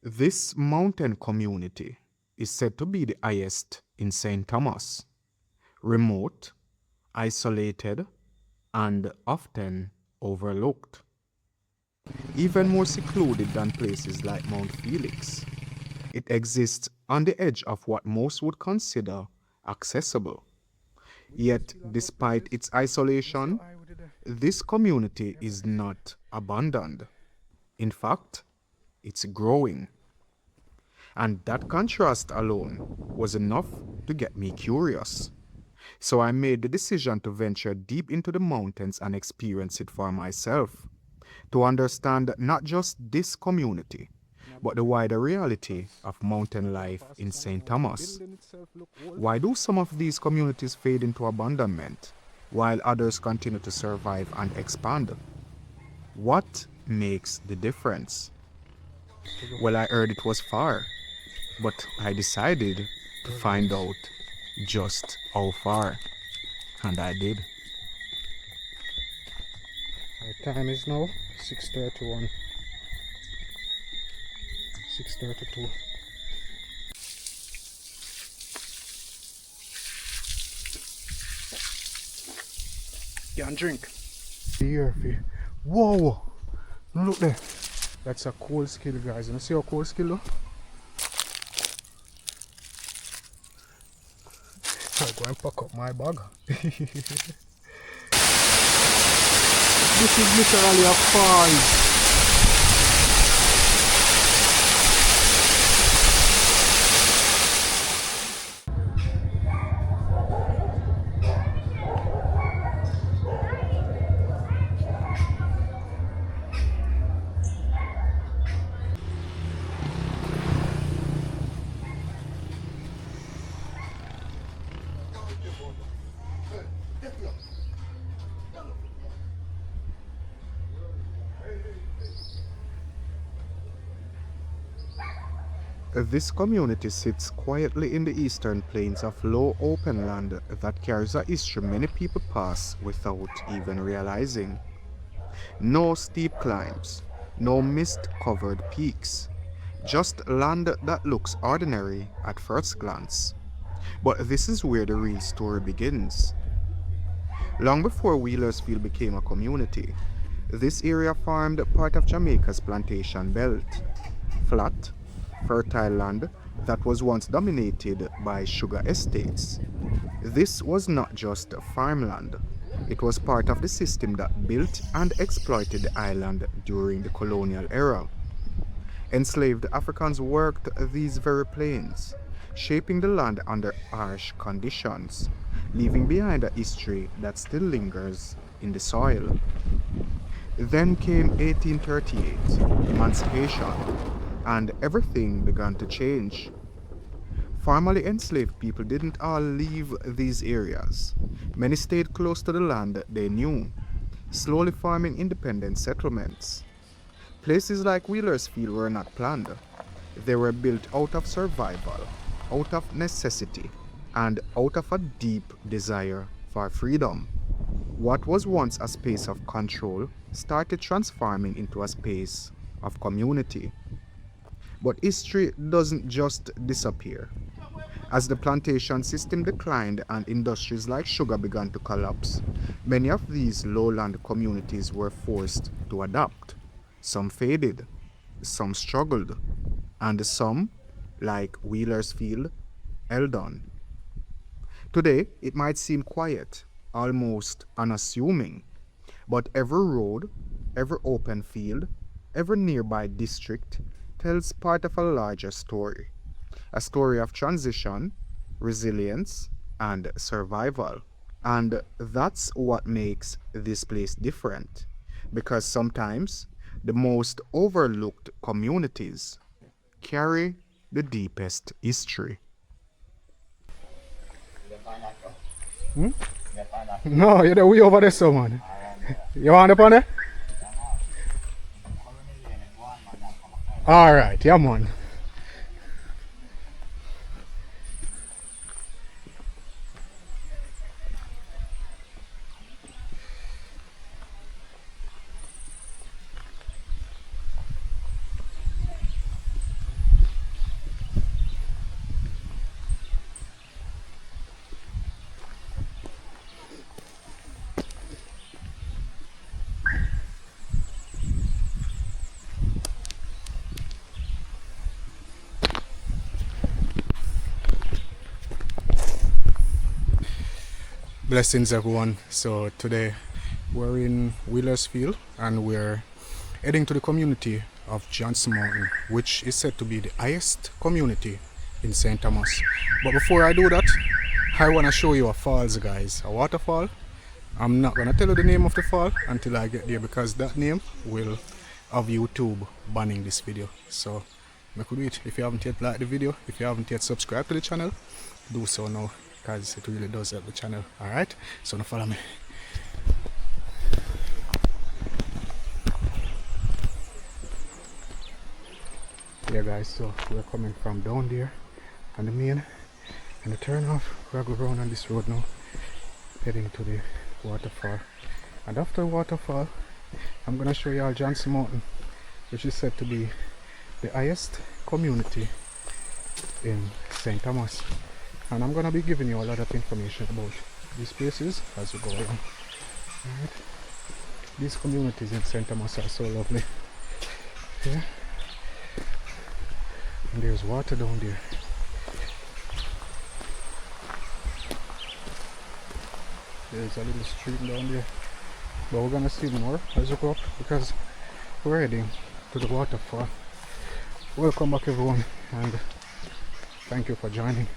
This mountain community is said to be the highest in St. Thomas, remote, isolated, and often overlooked, even more secluded than places like Mount Felix. It exists on the edge of what most would consider accessible. Yet, despite its isolation, this community is not abandoned. In fact, it's growing. And that contrast alone was enough to get me curious. So I made the decision to venture deep into the mountains and experience it for myself, to understand not just this community, but the wider reality of mountain life in St. Thomas. Why do some of these communities fade into abandonment, while others continue to survive and expand? What makes the difference? Well, I heard it was far, but I decided to find out just how far, and I did. The time is now 6:31, 6:32. Can't drink. Here, whoa! No, look there. That's a cool skill, guys. You see how cool skill though? I'll go and pack up my bag. This is literally a fall. This community sits quietly in the eastern plains of low open land that carries a history many people pass without even realizing. No steep climbs, no mist-covered peaks, just land that looks ordinary at first glance. But this is where the real story begins. Long before Wheelersfield became a community, this area formed part of Jamaica's plantation belt. Flat, fertile land that was once dominated by sugar estates. This was not just farmland, it was part of the system that built and exploited the island during the colonial era. Enslaved Africans worked these very plains, shaping the land under harsh conditions, leaving behind a history that still lingers in the soil. Then came 1838, emancipation, and everything began to change. Formerly enslaved people didn't all leave these areas. Many stayed close to the land they knew, slowly forming independent settlements. Places like Wheelersfield were not planned. They were built out of survival, out of necessity, and out of a deep desire for freedom. What was once a space of control started transforming into a space of community. But history doesn't just disappear. As the plantation system declined and industries like sugar began to collapse, many of these lowland communities were forced to adapt. Some faded, some struggled, and some, like Wheelersfield, held on. Today, it might seem quiet, almost unassuming, but every road, every open field, every nearby district tells part of a larger story. A story of transition, resilience, and survival. And that's what makes this place different. Because sometimes the most overlooked communities carry the deepest history. Hmm? No, you're the way over there, so man. You want up on it? Alright, yeah, man. Blessings everyone. So today we're in Wheelersfield and we're heading to the community of Johnson Mountain, which is said to be the highest community in St. Thomas. But before I do that, I want to show you a falls, guys, a waterfall. I'm not gonna tell you the name of the fall until I get there because that name will have YouTube banning this video. So make do it. If you haven't yet liked the video, if you haven't yet subscribed to the channel, do so now because it really does help the channel. Alright, so now follow me. Yeah guys, so we're coming from down there on the main and the turn off. We're going around on this road now, heading to the waterfall. And after the waterfall, I'm gonna show you all Johnson Mountain, which is said to be the highest community in St. Thomas. And I'm gonna be giving you a lot of information about these places as we go along. Alright. These communities in St. Thomas are so lovely. Yeah. And there's water down there. There's a little stream down there. But we're gonna see more as we go up because we're heading to the waterfall. Welcome back everyone and thank you for joining.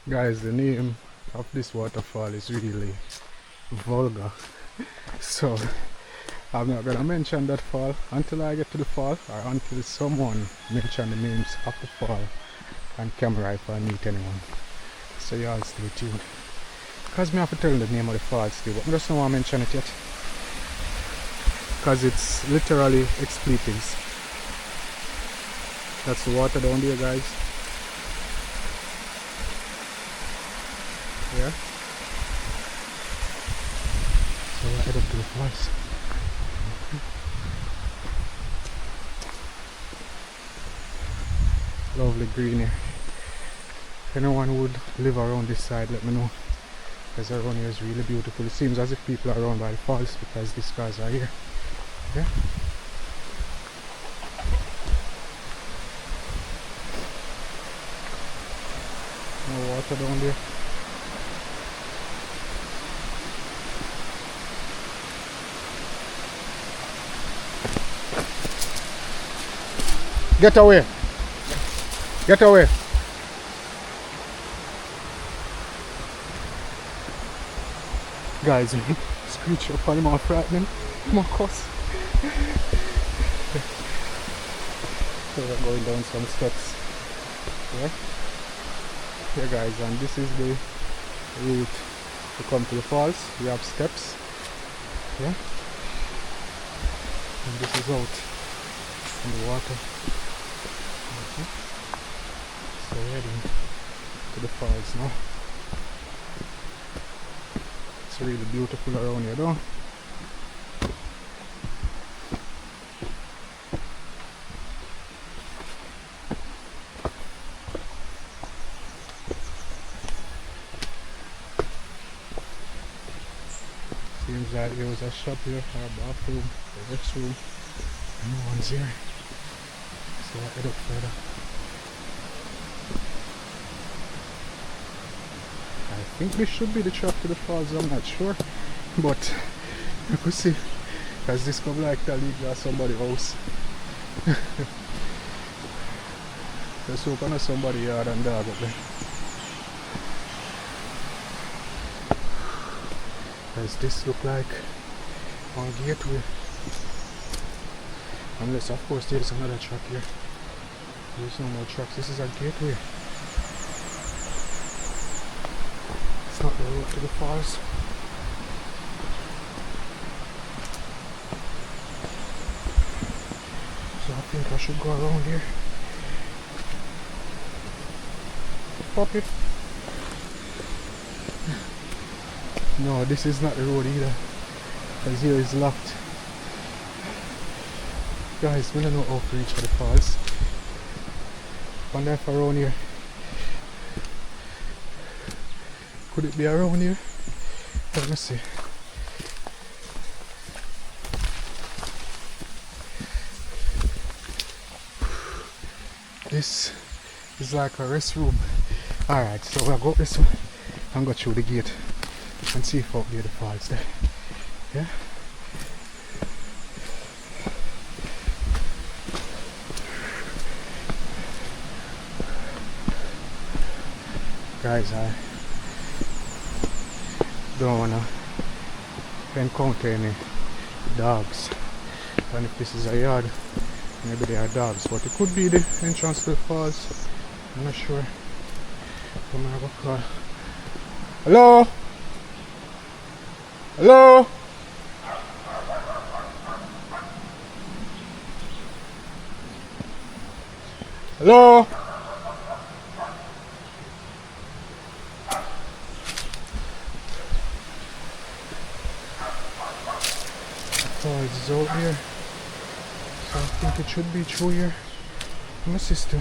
Guys, the name of this waterfall is really vulgar, so I'm not gonna mention that fall until I get to the fall or until someone mention the names of the fall on camera if I meet anyone. So y'all stay tuned because me have to tell the name of the fall still, but I just don't want to mention it yet because it's literally expletives. That's the water down there, guys. Yeah. So we'll head up to the falls. Lovely green here. If anyone would live around this side, let me know. Because around here is really beautiful. It seems as if people are around by the falls because these cars are here. Yeah. No water down there. Get away! Get away! Guys, screech up on him all frightening. Come on, cuss. So we're going down some steps. Yeah? Here guys, and this is the route to come to the falls. We have steps. Yeah? And this is out in the water. So we're heading to the falls now. It's really beautiful around here though. Seems like there was a shop here, or a bathroom, a restroom. No one's here. So I'll head up further. I think this should be the trap to the falls, I'm not sure. But you could see, because this come like the league or somebody's house. Let's open up somebody's yard and dog up there. Does this look like one gateway? Unless of course there's another truck here. There's no more trucks, this is a gateway. It's not the road to the falls. So I think I should go around here. Puppy. No, this is not the road either. Because here is locked. Guys, we don't know how to reach for the falls. Wonder if around here. Could it be around here? Let me see. This is like a restroom. Alright, so we'll go up this way and go through the gate and see if up there the falls there. Yeah? Guys, I don't wanna encounter any dogs. And if this is a yard, maybe they are dogs, but it could be the entrance to the falls. I'm not sure. I'm gonna go call. Hello? Hello? Hello? Falls is out here. So I think it should be through here. My sister.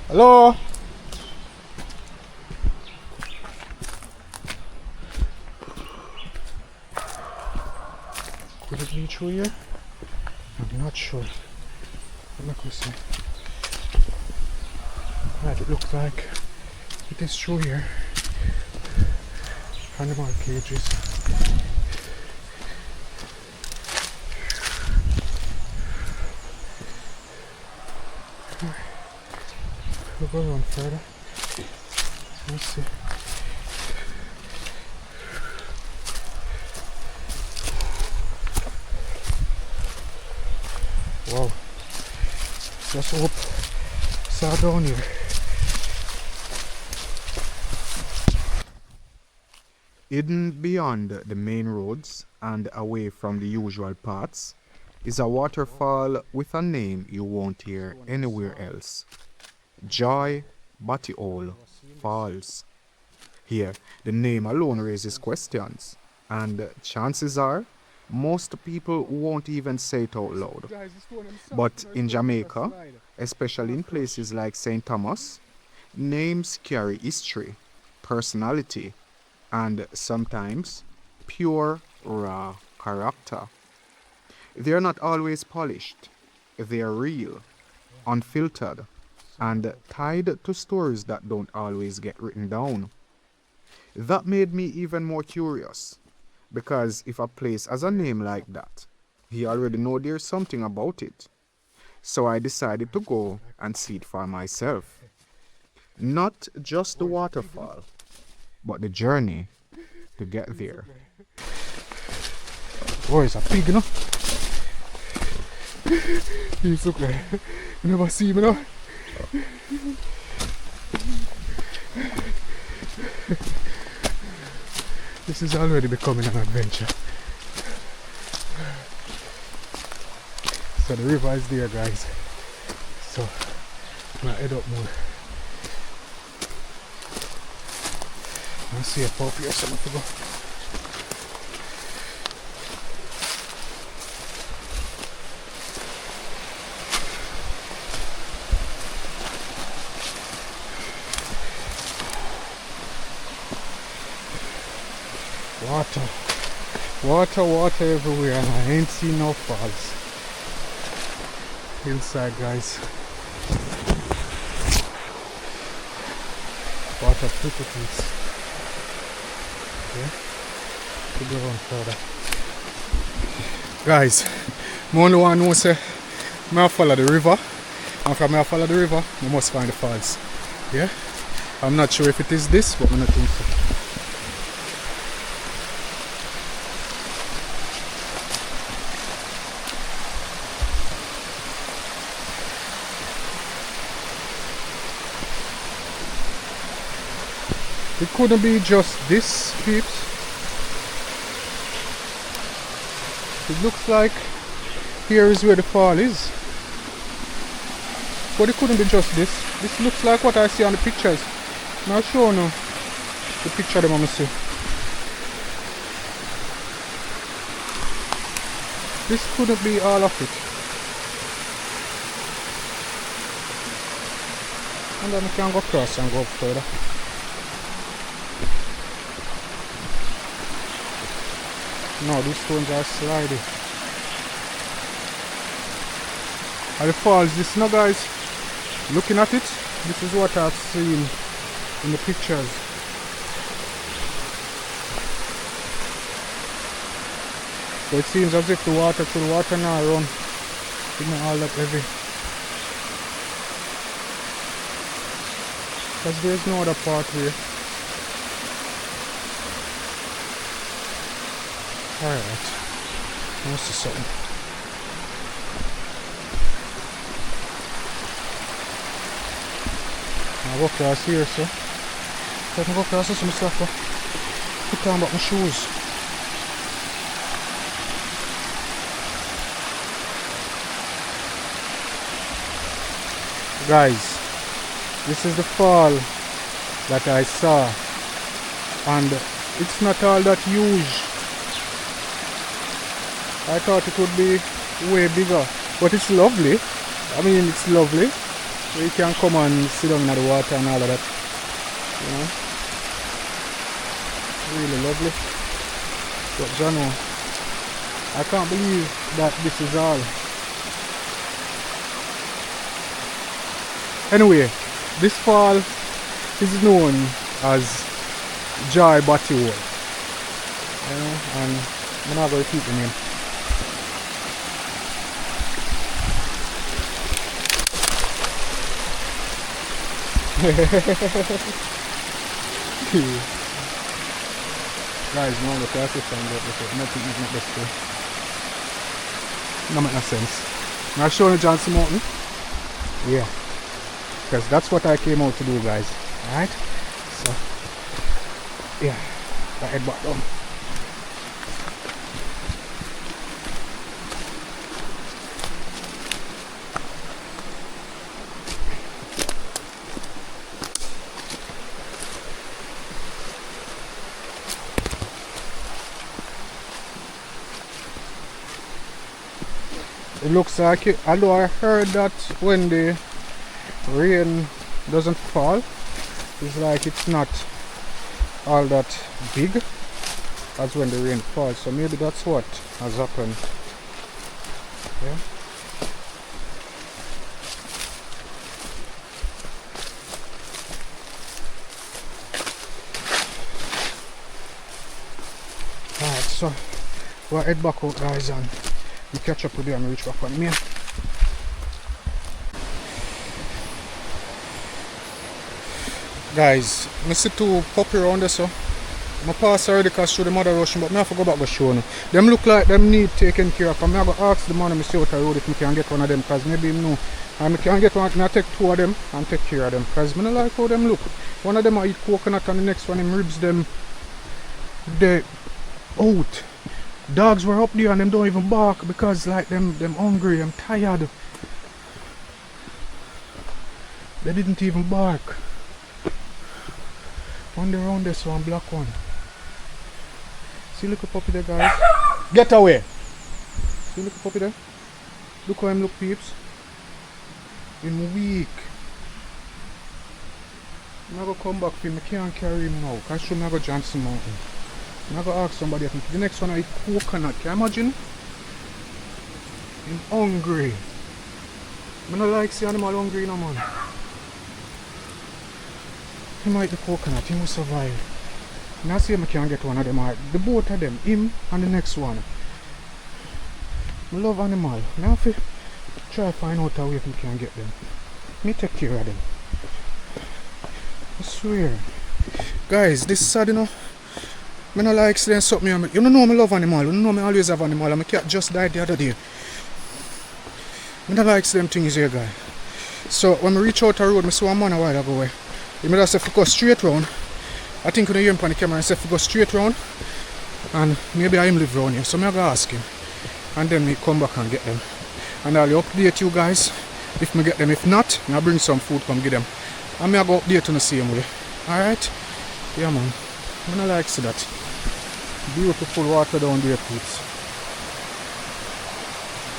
Hello? Could it be through here? I'm not sure. Let me see. Right, it looks like it is through here. Animal cages. We'll go on further. Let's see. Wow. Just up. Saw down here. Hidden beyond the main roads and away from the usual paths is a waterfall with a name you won't hear anywhere else. Joy Batole Falls. Here, the name alone raises questions, and chances are most people won't even say it out loud. But in Jamaica, especially in places like St. Thomas, names carry history, personality, and sometimes pure raw character. They are not always polished. They are real, unfiltered, and tied to stories that don't always get written down. That made me even more curious, because if a place has a name like that, you already know there's something about it. So I decided to go and see it for myself. Not just the waterfall, but the journey to get there. Oh, it's a pig, you know? He's okay. You never see me now? This is already becoming an adventure. So the river is there, guys. So I'm gonna head up more. Let's see if up here something to go. Water everywhere, and I ain't seen no falls. Hillside, guys. Water pretty things. Okay, to go on further. Guys, I only want to know say I follow the river, and from I follow the river, I must find the falls. Yeah? I'm not sure if it is this, but I don't think so. It couldn't be just this, peeps. It looks like here is where the fall is. But it couldn't be just this. This looks like what I see on the pictures. Not sure no. The picture them I see. This couldn't be all of it. And then we can go across and go up further. No, these stones are sliding. And the falls, this now guys, looking at it, this is what I've seen in the pictures. So it seems as if the water now run. It's not all that heavy. Because there's no other pathway. Alright. I must see something. I'll go across here, so. I can go across some stuff. Put down back my shoes. Guys, this is the fall that I saw, and it's not all that huge. I thought it would be way bigger, but it's lovely. I mean, it's lovely. You can come and sit down in the water and all of that. You know, really lovely. But Jano, I can't believe that this is all. Anyway, this fall is known as Batole. And I'm not going to repeat the name. Guys, no look at this and nothing is not best way. No make no sense. Now showing the Johnson Mountain. Yeah. Because that's what I came out to do, guys. Alright? So, yeah. I head back down. It looks like it, although I heard that when the rain doesn't fall, it's like it's not all that big as when the rain falls, so maybe that's what has happened. Yeah. Alright, so we'll head back out, guys, and we catch up with you and reach back on the main. Guys, I see two puppy around there, so I pass already because show the mother rushing, but I have to go back and show them. Them look like them need taken care of. I'm going to ask the man on the road if I can get one of them, because maybe him know. And I can get one, I take two of them and take care of them, because I don't like how them look. One of them I eat coconut and the next one him ribs them they out. Dogs were up there and them don't even bark because like them hungry, I'm tired. They didn't even bark. One there around this one, black one. See look at puppy there, guys. Get away! See look at puppy there. Look how him look, peeps. Him weak. I'm not gonna come back for him. I can't carry him now. Cause show me I go Johnson Mountain. I'm not gonna ask somebody. I think the next one I eat coconut. Can you imagine? I'm hungry. I don't like see animal hungry, no man. He might the coconut, he must survive. Now see him I can get one of them. The both of them, him and the next one. I love animal. Now if I try find out how we can get them. Me take care of them. I swear. Guys, this is sad, you know. I don't like saying something. You don't know I love animal. You don't know I always have animal. My cat just died the other day. I don't like them things here, guys. So when I reach out the road, I saw a man a while ago. He made us say if we go straight round. I think when you hear him on the camera, I said if we go straight round. And maybe I him live round here. So I'm going to ask him. And then we come back and get them. And I'll update you guys if I get them. If not, I'll bring some food, come get them. And I'll go update you the same way. Alright? Yeah, man. I don't like see that. Beautiful water down there, peeps.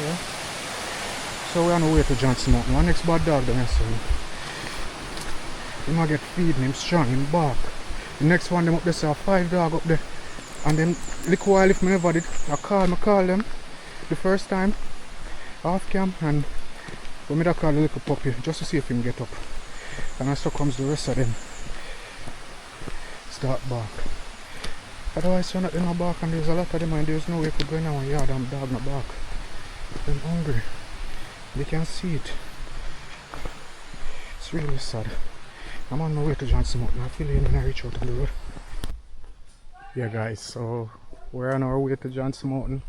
Yeah. So we're on the way to Johnson Mountain. One next bad dog there, so him get feeding him strong, him bark. The next one them up there, so 5 dog up there. And then little while if me never did, I call them the first time off cam, and when me call the little puppy just to see if he can get up. And so comes the rest of them start bark. Otherwise you're not in a bark, and there's a lot of them and there's no way to go in our yard and dog not bark. I'm hungry. They can see it. It's really sad. I'm on my way to Johnson Mountain. I feel it when I reach out on the road. Yeah guys, so we're on our way to Johnson Mountain,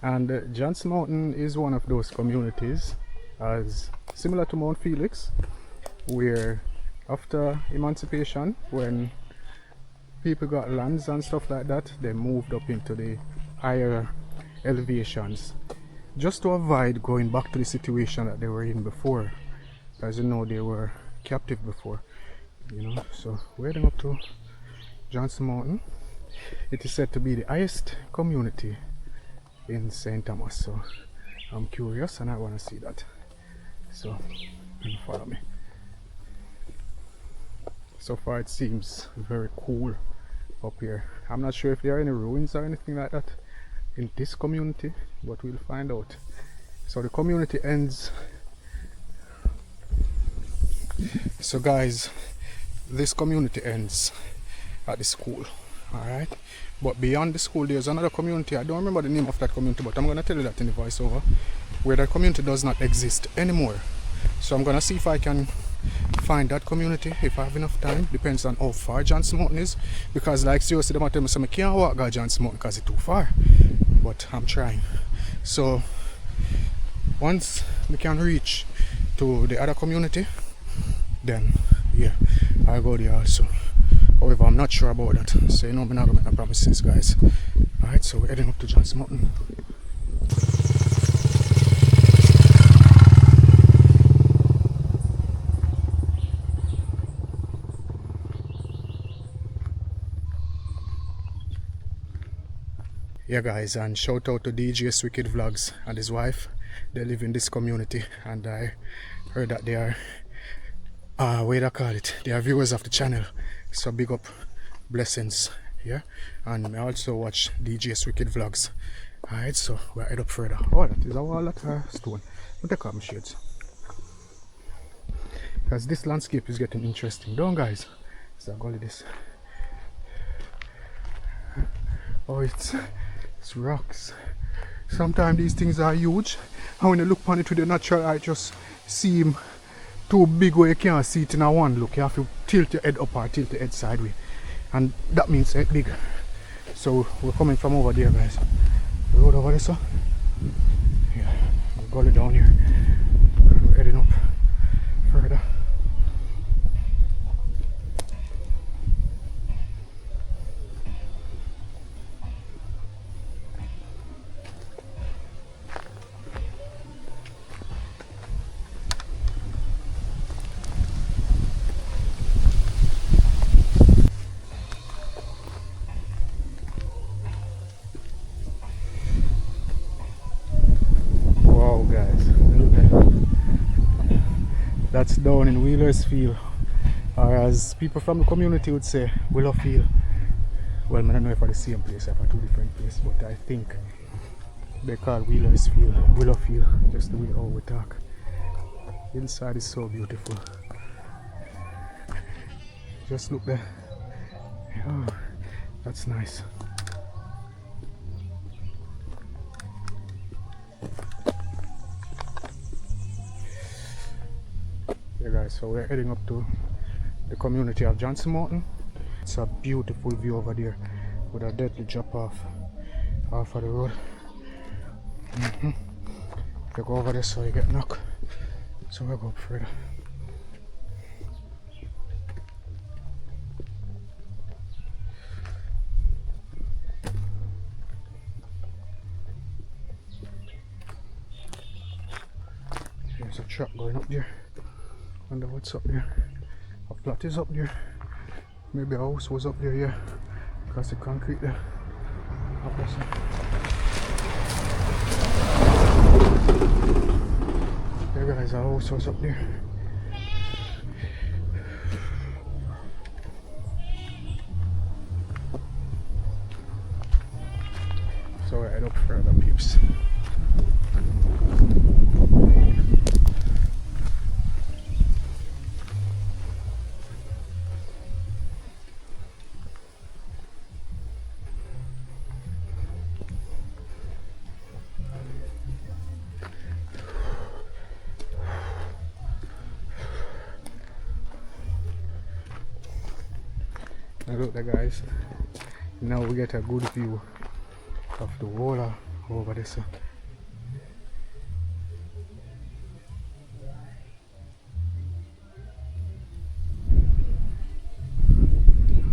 and Johnson Mountain is one of those communities as similar to Mount Felix, where after emancipation, when people got lands and stuff like that, they moved up into the higher elevations just to avoid going back to the situation that they were in before. As you know, they were captive before, you know. So we're heading up to Johnson Mountain. It is said to be the highest community in St. Thomas, so I'm curious and I want to see that. So follow me. So far it seems very cool up here. I'm not sure if there are any ruins or anything like that in this community, but we'll find out. So the community ends. So guys, this community ends at the school. Alright, but beyond the school there's another community. I don't remember the name of that community, but I'm going to tell you that in the voiceover, where that community does not exist anymore. So I'm going to see if I can find that community if I have enough time. Depends on how far Johnson Mountain is, because like seriously they might tell me so I can't walk to Johnson Mountain because it's too far, but I'm trying. So once we can reach to the other community, then yeah, I'll go there also. However, I'm not sure about that, so you know I'm not gonna make no promises, guys. Alright, so we're heading up to Johnson Mountain. Yeah guys, and shout out to DJ's Wicked Vlogs and his wife. They live in this community, and I heard that they are what do I call it? They are viewers of the channel. So big up, blessings, yeah. And I also watch DJ's Wicked Vlogs. Alright, so we're head up further. Oh, that is a wall of stone. But take off my shades, because this landscape is getting interesting, don't guys? So I'll go like this. Oh, it's rocks. Sometimes these things are huge, and when you look upon it with the natural eye, just seem too big where you can't see it in a one look. You have to tilt your head up or tilt your head sideways, and that means it's big. So we're coming from over there, guys. The road over there, so yeah, we'll gully down here. We're heading up further. That's down in Wheelersfield, or as people from the community would say, Willowfield. Well, I don't know if it's the same place or two different places, but I think they call Wheelersfield, Willowfield, just the way how we talk. Inside is so beautiful. Just look there. Oh, that's nice. Yeah guys, so we're heading up to the community of Johnson Mountain. It's a beautiful view over there with a deadly drop off of the road. You go over there so you get knocked. So we'll go up further. There's a truck going up there. Wonder what's up there. A plot is up there. Maybe a house was up there, yeah. across the concrete there. There guys, our house was up there. So I head up further, peeps. Now look there guys, now we get a good view of the water over there. So.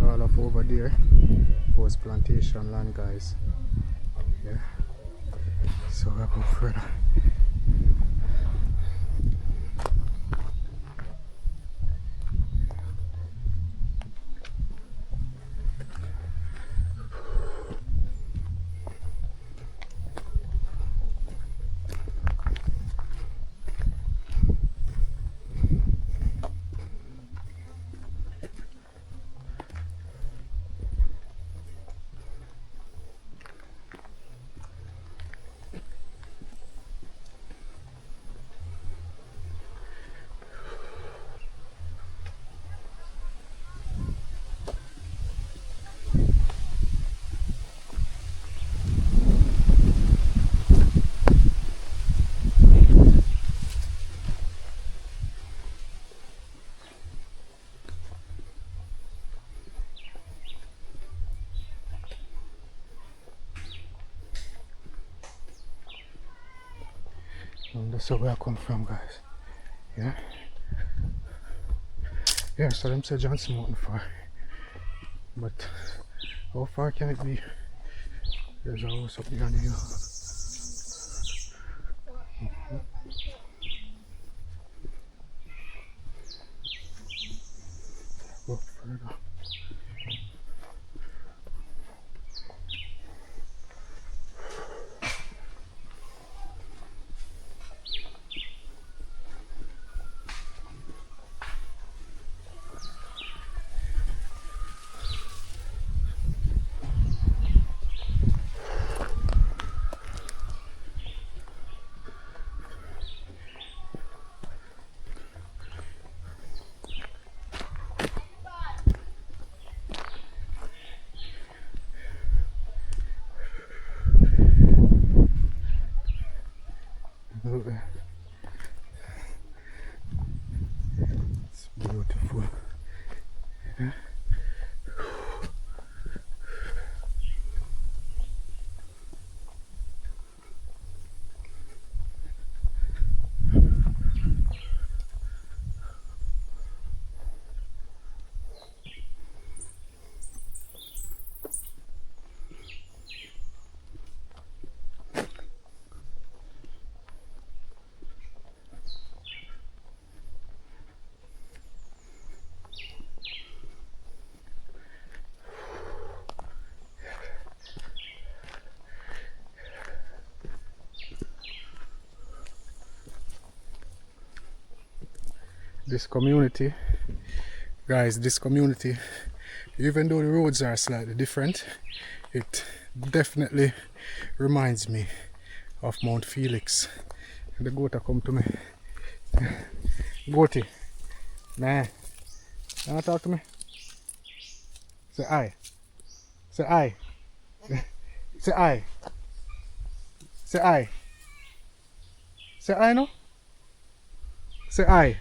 All of over there was plantation land guys. Yeah. So I go further. And that's where I come from guys. Yeah. Yeah, so them say Johnson Mountain far. But how far can it be? There's a house up behind here. Go further. Look there. It's beautiful. Yeah. This community, guys, this community, even though the roads are slightly different, it definitely reminds me of Mount Felix. The goat come to me. Goaty, man, you wanna talk to me? Say aye. Say aye. Say aye. Say aye. Say aye no? Say aye.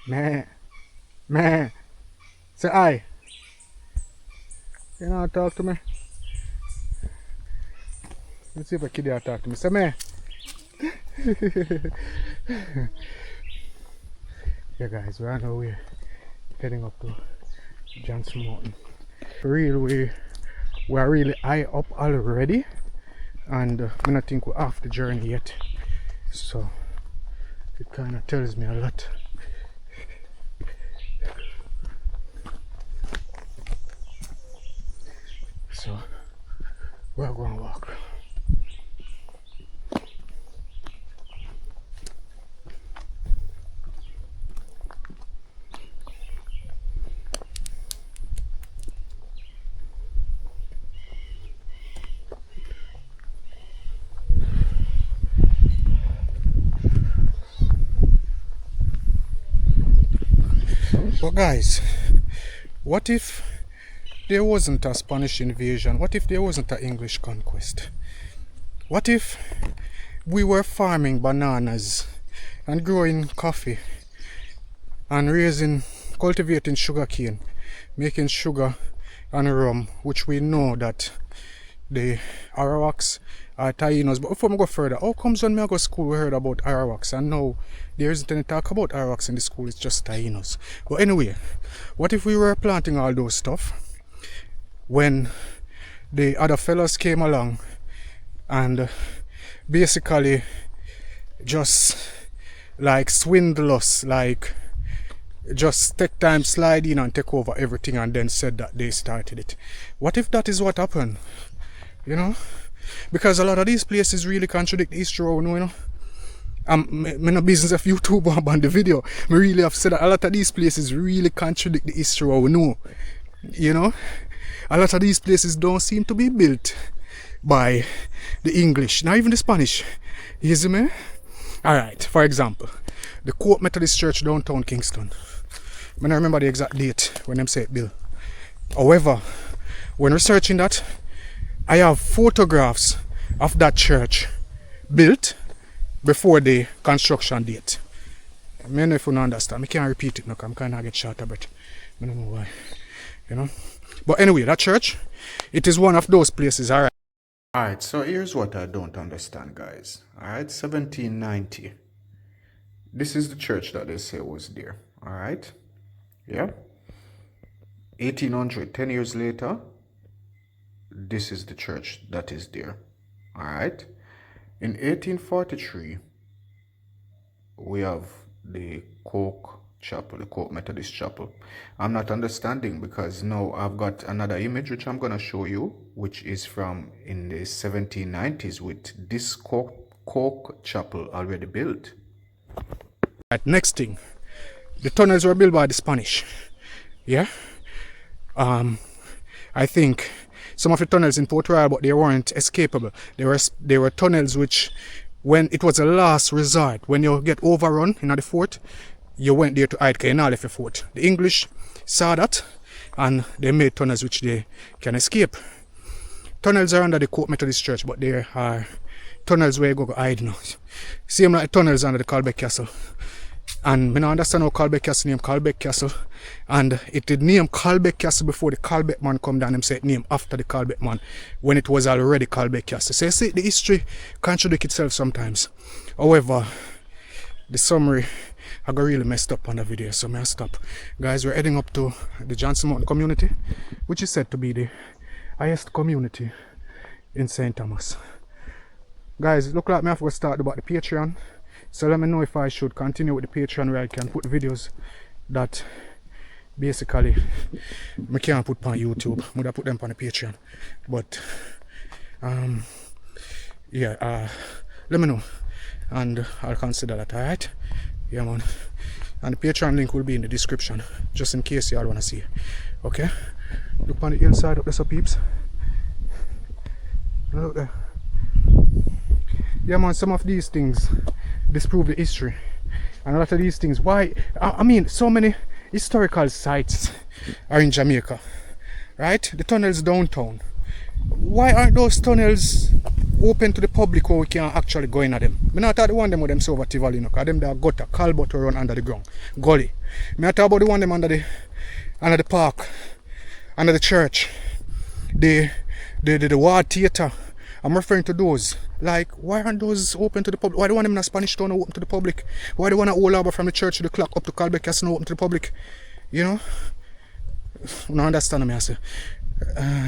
Man, say aye. You know talk to me. Let's see if a kid here talk to me. Say man. Yeah guys, we're on our way heading up to Johnson Mountain. We are really high up already, and I don't think we're off the journey yet, so it kind of tells me a lot. So we're going to walk. But guys, what if there wasn't a Spanish invasion? What if there wasn't an English conquest? What if we were farming bananas and growing coffee and cultivating sugarcane, making sugar and rum, which we know that the Arawaks are Tainos. But before we go further, how comes when I go to school we heard about Arawaks and now there isn't any talk about Arawaks in the school, it's just Tainos. But anyway, what if we were planting all those stuff when the other fellas came along and basically just like swindle us, like just take time, slide in and take over everything and then said that they started it? What if that is what happened? You know? Because a lot of these places really contradict the history, you know. I'm in a business of YouTube on the video. I really have said that a lot of these places really contradict the history we know. You know? A lot of these places don't seem to be built by the English, not even the Spanish. You see me? Alright, for example, the Court Methodist Church downtown Kingston. I don't remember the exact date when them say it built. However, when researching that, I have photographs of that church built before the construction date. I don't know if you don't understand. I can't repeat it now because I'm kind of get short of it. I don't know why. You know? But anyway, that church, it is one of those places, alright. Alright, so here's what I don't understand, guys. Alright, 1790. This is the church that they say was there. Alright? Yeah? 1800, 10 years later, this is the church that is there. Alright? In 1843, we have the Coke Chapel, the Coke Methodist Chapel. I'm not understanding because now I've got another image which I'm going to show you, which is from in the 1790s with this Coke Chapel already built. Right, next thing, the tunnels were built by the Spanish. Yeah? I think some of the tunnels in Port Royal, but they weren't escapable. They were tunnels which, when it was a last resort, when you get overrun in the fort, you went there to hide because you not left your fort. The English saw that and they made tunnels which they can escape. Tunnels are under the Court Methodist Church, but there are tunnels where you go hide now. Same like tunnels under the Calbeck Castle. And I don't understand how Calbeck Castle named Calbeck Castle. And it did name Calbeck Castle before the Calbeck man come down and say it named after the Calbeck man when it was already Calbeck Castle. So you see, the history contradicts itself sometimes. However, the summary I got really messed up on the video, so may I stop. Guys, we're heading up to the Johnson Mountain community, which is said to be the highest community in St. Thomas. Guys, it look like me have to start about the Patreon. So let me know if I should continue with the Patreon where I can put videos that basically I can't put on YouTube. I would have put them on the Patreon. But yeah, let me know and I'll consider that, alright? Yeah man. And the Patreon link will be in the description, just in case y'all wanna see. Okay? Look on the hillside up there, so peeps. Look there. Yeah man, some of these things disprove the history. And a lot of these things, why? I mean, so many historical sites are in Jamaica, right? The tunnels downtown. Why aren't those tunnels open to the public where we can actually go in them? I not talk the one them with them over Tivoli, because them there got a culvert to run under the ground, gully. I talk about the one them under the park, under the church, the war theatre. I'm referring to those. Like, why aren't those open to the public? Why do one them in a Spanish town open to the public? Why do one at Old Harbour from the church to the clock up to Calbeck Castle open to the public? You know? You don't understand me, I say.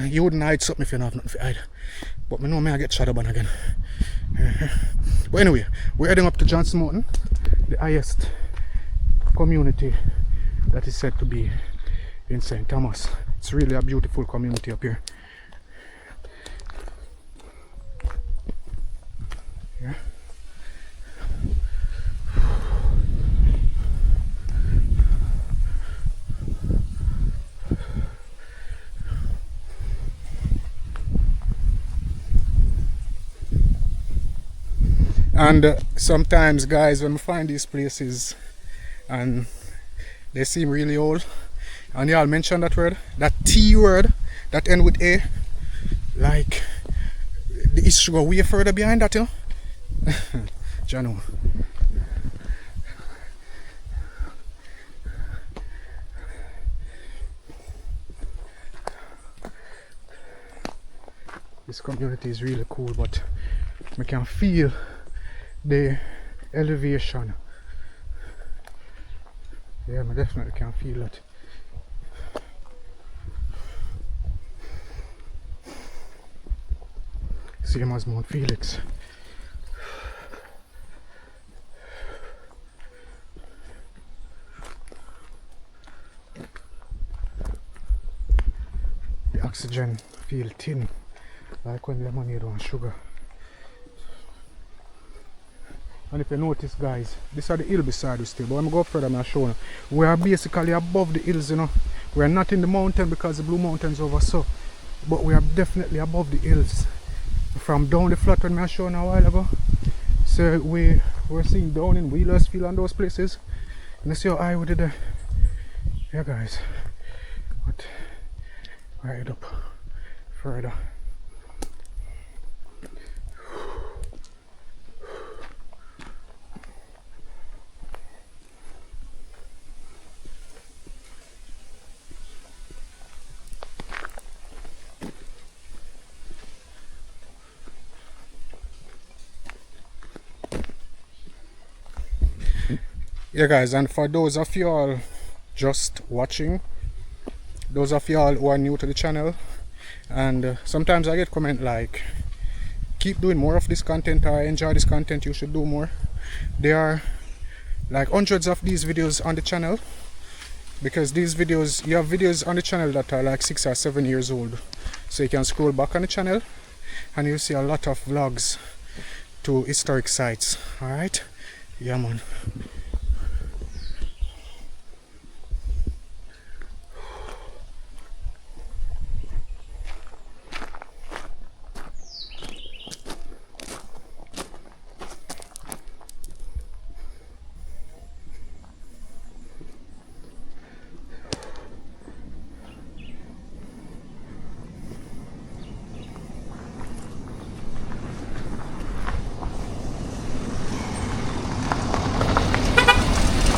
You wouldn't hide something if you don't have nothing to hide. But I know me I get shadowed ban again. But anyway, we're heading up to Johnson Mountain, the highest community that is said to be in St. Thomas. It's really a beautiful community up here. And sometimes, guys, when we find these places and they seem really old, and y'all mention that word, that T word, that end with A, like the history go way further behind that, you know? Jano. This community is really cool, but we can feel the elevation. Yeah, I definitely can feel it. Same as Mount Felix. The oxygen feel thin, like when lemonade and sugar. And if you notice, guys, these are the hill beside us still, but when I go further, I'm show you. We are basically above the hills, you know. We are not in the mountain because the Blue Mountains over so, but we are definitely above the hills. From down the flat when I showed you a while ago. So we were seeing down in Wheelersfield and those places. And you see how high we did there. Yeah, guys. But right up further. Yeah, guys, and for those of you all just watching, those of you all who are new to the channel, and sometimes I get comment like, keep doing more of this content, or I enjoy this content, you should do more. There are like hundreds of these videos on the channel, because these videos, you have videos on the channel that are like 6 or 7 years old, so you can scroll back on the channel and you see a lot of vlogs to historic sites. All right, yeah, man.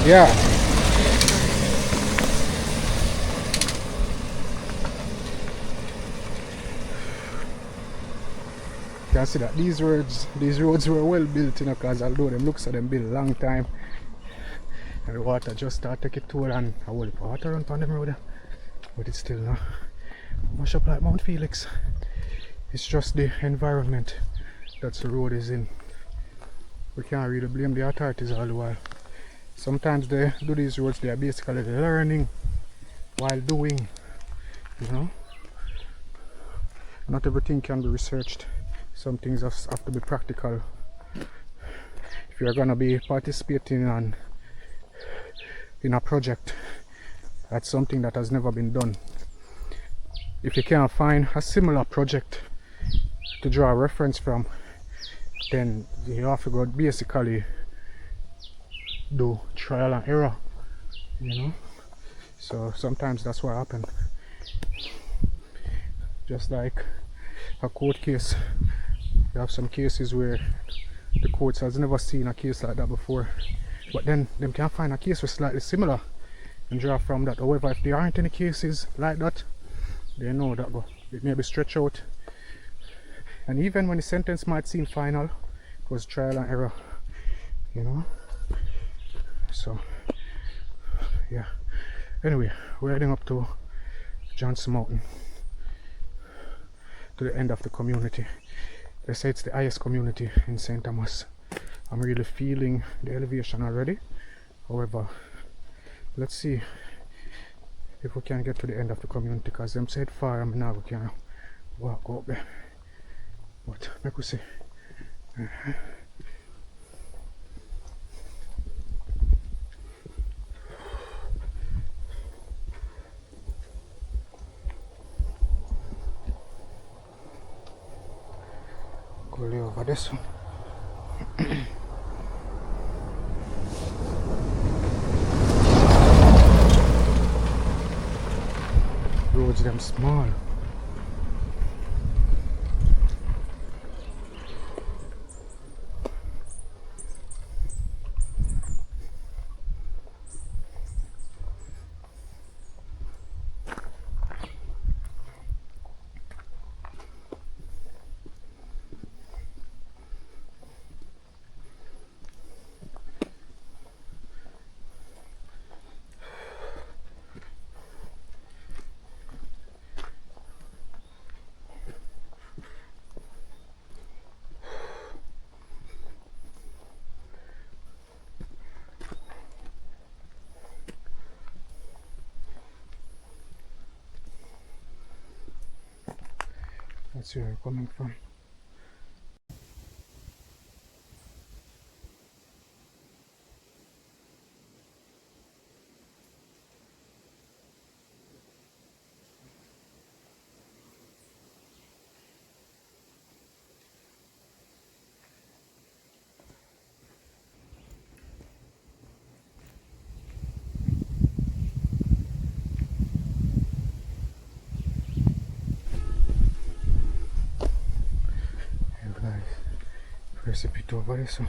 Yeah. You can see that these roads were well built, you know, because although them looks at them built a long time, and the water just start take it toll and a whole water run on them road, but it's still not much up like Mount Felix. It's just the environment that the road is in. We can't really blame the authorities all the while. Sometimes they do these roads, they are basically learning while doing, you know. Not everything can be researched. Some things have to be practical. If you're gonna be participating in a project, that's something that has never been done. If you can't find a similar project to draw a reference from, then you have to go basically do trial and error, you know. So sometimes that's what happens. Just like a court case, you have some cases where the courts has never seen a case like that before, but then them can find a case was slightly similar and draw from that. However, if there aren't any cases like that, they know that it may be stretched out, and even when the sentence might seem final, it was trial and error, you know. So yeah, anyway, we're heading up to Johnson Mountain, to the end of the community. They say it's the highest community in St. Thomas. I'm really feeling the elevation already. However, let's see if we can get to the end of the community, because them said far and now we can walk up there. But make we see. Go lay over this one. Roads them small. That's where we're coming from. Hey guys, precipice over there, so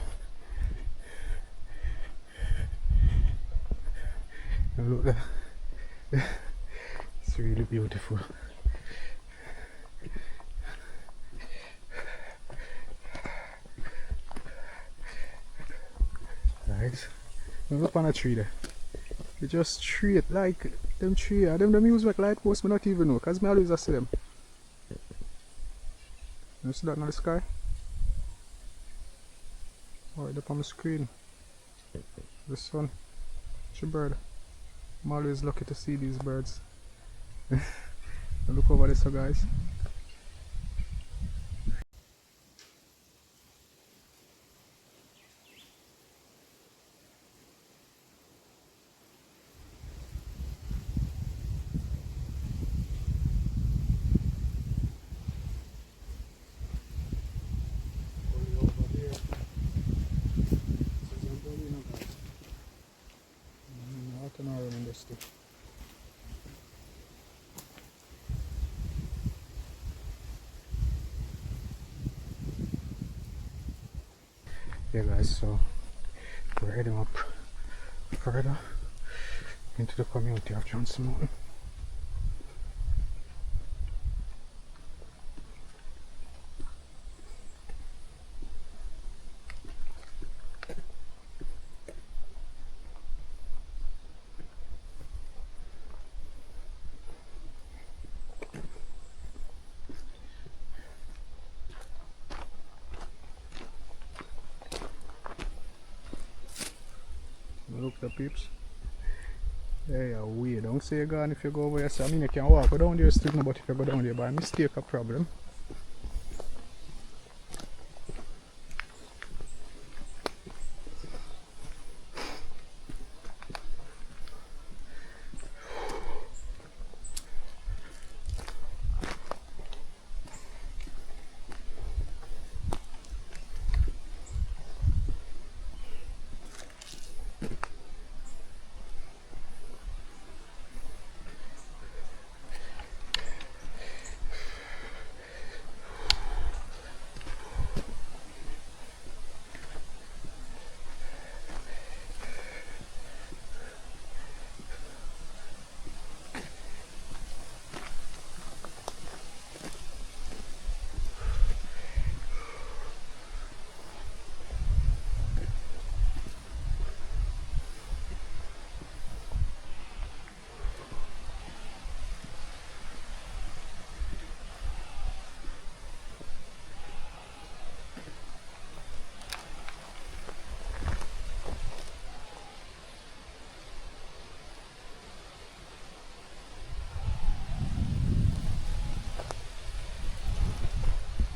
look at that. It's really beautiful. Guys, look on a tree there. They just tree it like them tree. Them use like light post, me not even know, cause me always see them. You see that in the sky? Right up on the screen. The sun. It's a bird. I'm always lucky to see these birds. Look over this, so guys. Yeah guys, so we're heading up further into the community of Johnson Mountain. Look the peeps. Yeah, yeah, weird. Don't say you're gone if you go over here. So I mean you can walk down there still, but if you go down there by mistake a problem.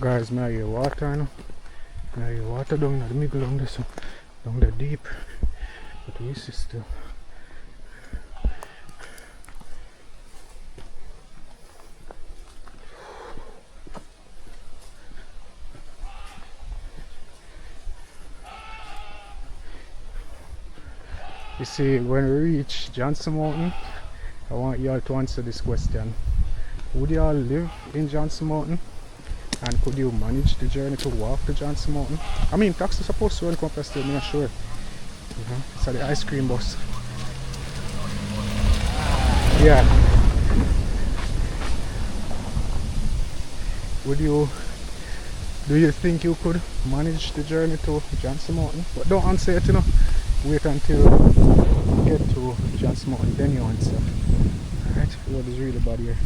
Guys, may I hear water now. May I hear water down in the middle down there, so down there deep. But we see still. You see, when we reach Johnson Mountain, I want y'all to answer this question. Would y'all live in Johnson Mountain? And could you manage the journey to walk to Johnson Mountain? I mean, taxi is supposed to run come up still, I'm not sure. It's at the ice cream bus. Yeah. Do you think you could manage the journey to Johnson Mountain? But don't answer it, Wait until you get to Johnson Mountain, then you answer. Alright, the road is really bad here.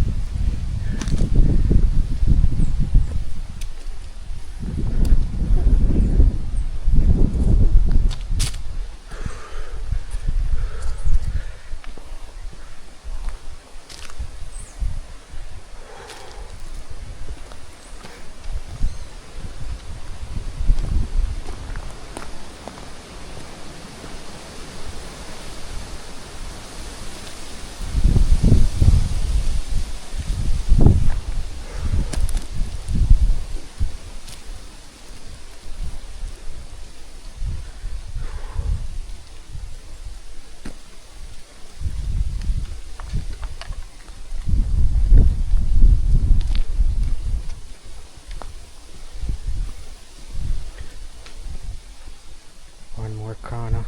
One more corner.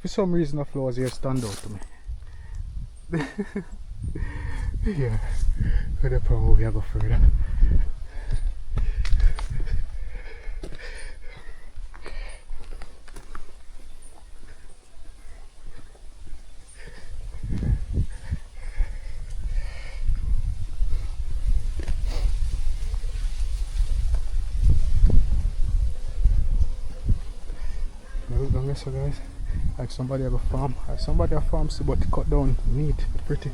For some reason the floors here stand out to me. Yeah, but the problem we go further. Look down there, so guys, like somebody have a farm, somebody a farm, so but cut down neat, pretty.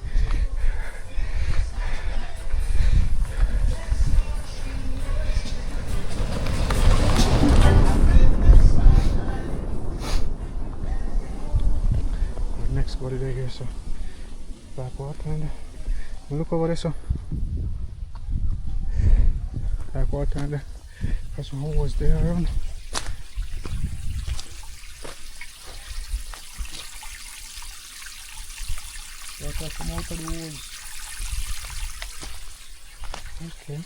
Next body there here, so back water and look over there, so back water and there's some holes there around. Water come out of the holes. Okay.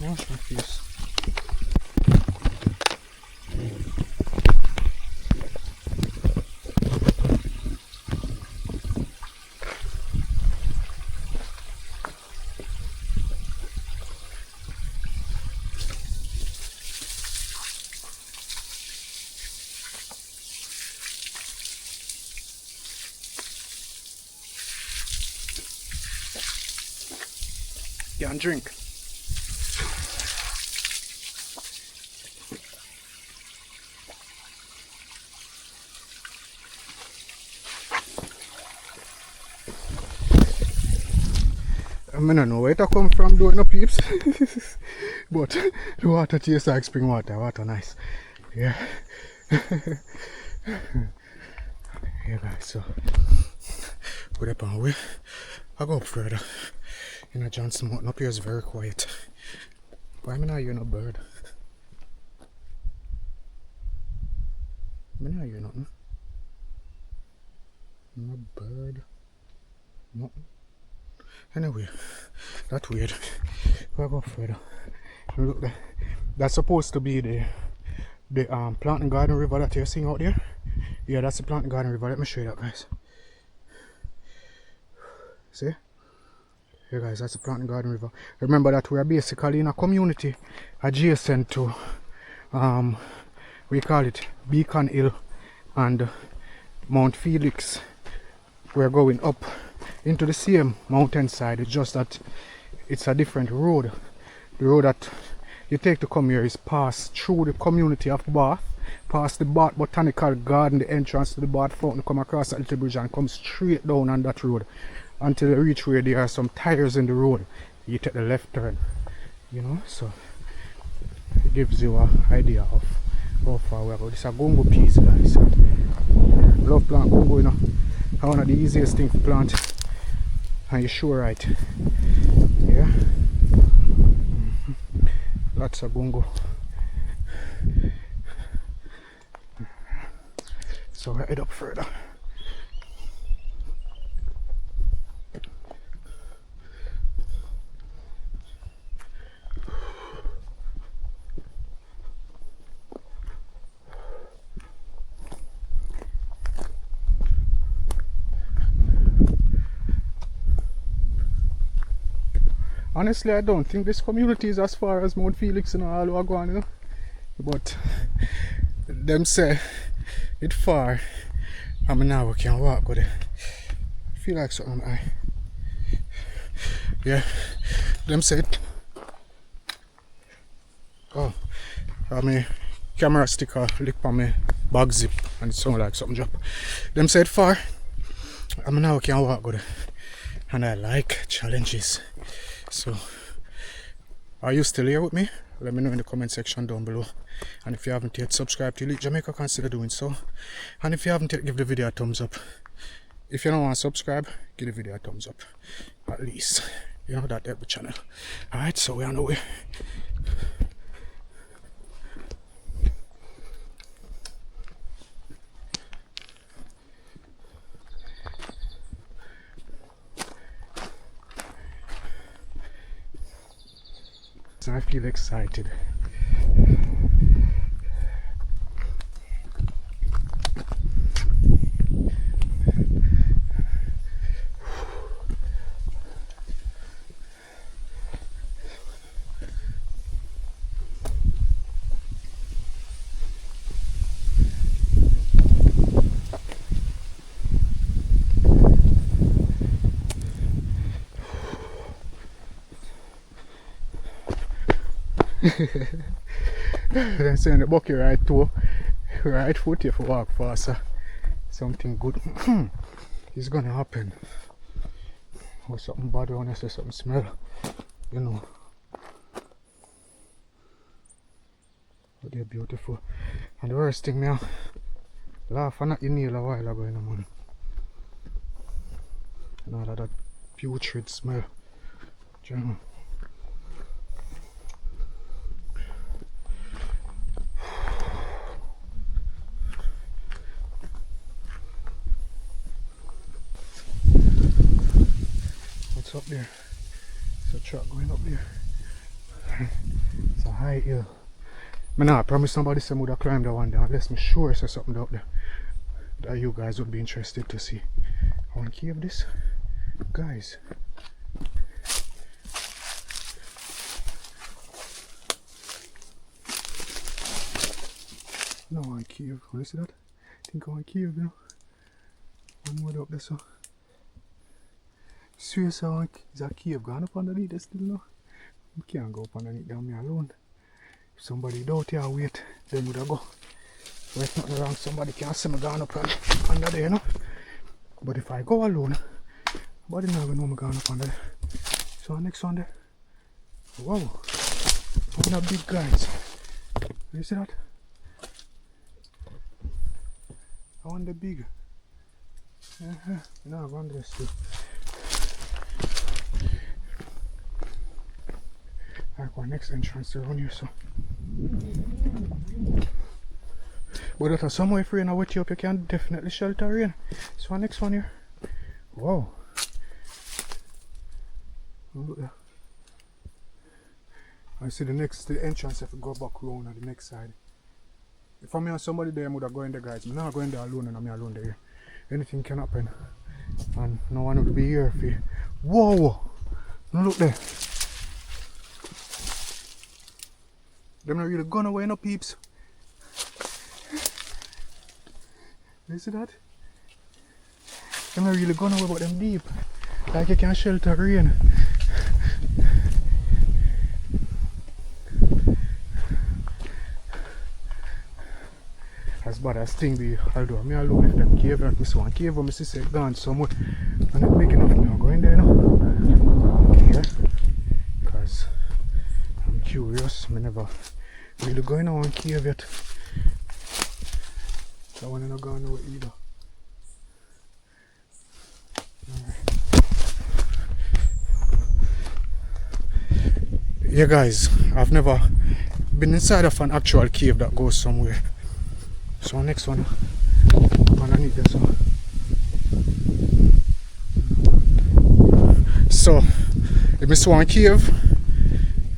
Wash my face. Yeah, and drink. I don't know where it come from, doing no peeps. But the water tastes like spring water, water nice. Yeah. Yeah guys, so we're up on the way. I'll go up further. You know, Johnson Mountain up here is very quiet. Why am I not hearing no bird? I'm not hearing nothing. No bird. Nothing. Anyway, that's weird. We'll go further. Look there. That's supposed to be the planting garden river that you're seeing out there. Yeah, that's the planting garden river. Let me show you that, guys. See? Here guys, that's the planting garden river. Remember that we are basically in a community adjacent to we call it Beacon Hill and Mount Felix. We're going up into the same mountainside. It's just that it's a different road. The road that you take to come here is passed through the community of Bath, past the Bath Botanical Garden, the entrance to the Bath Fountain, come across that little bridge and come straight down on that road until you reach where there are some tires in the road. You take the left turn, you know, so it gives you an idea of how far we are going. This is a gungo peas, guys. Love plant gungo, you know. It's one of the easiest things to plant, and you're sure right. Yeah. Lots of gungo. So we head up further. Honestly, I don't think this community is as far as Mount Felix and all over going, you know. But them say it far. I mean now we can walk good. I feel like something I yeah. Them say it. Oh, I mean camera sticker lick on me bag zip and it sound like something drop. Them say it far. I mean now we can walk good. And I like challenges. So, are you still here with me? Let me know in the comment section down below. And if you haven't yet subscribed to Elite Jamaica, consider doing so. And if you haven't yet, give the video a thumbs up. If you don't want to subscribe, give the video a thumbs up. At least, you know, that helps the channel. Alright, so we are on the way. I feel excited. Then saying the bucky right toe, right foot if you walk faster. Something good is gonna happen. Or something bad when I say something smell. You know. But they're beautiful. And the worst thing now, laugh and at your nail a while ago in the morning. And all of that putrid smell. Do you know? What's up there? There's a truck going up there. It's a high hill. I promise somebody some would have climbed that one down unless I'm sure there's something out there that you guys would be interested to see. I want to keep this. Guys. No, I want cave. Want to see that? I think I want cave, you know. One more up there, so. Seriously, I want is a cave gone up underneath there still now? We can't go up underneath down me alone. If somebody out here wait, then would I go. So if nothing wrong, somebody can see me gone up under there, you know. But if I go alone, nobody never know me gone up under there. So next one there. Wow. One of big guys. You see that? I want the big. No, I want this too. Alright, our next entrance around here, so. But if there's somewhere for rain or wet you up, you can definitely shelter rain. So our next one here. Wow. Oh, look there. I see the entrance if you go back round on the next side. If I'm here somebody there, I would have go in there, guys. I'm not going there alone and I'm alone there. Anything can happen. And no one will be here for you. Whoa! No, look there. Them not really gone away, no peeps. You see that? Them not really gone away, but them deep. Like you can shelter rain. As bad as thing be, although me alone if them cave and this one cave, my sister gone somewhere. And not big enough now going there now. Okay. Because I'm curious, I never really going on one cave yet. That one not going nowhere either. Yeah guys, I've never been inside of an actual cave that goes somewhere. So next one, underneath this one. So if I see one cave,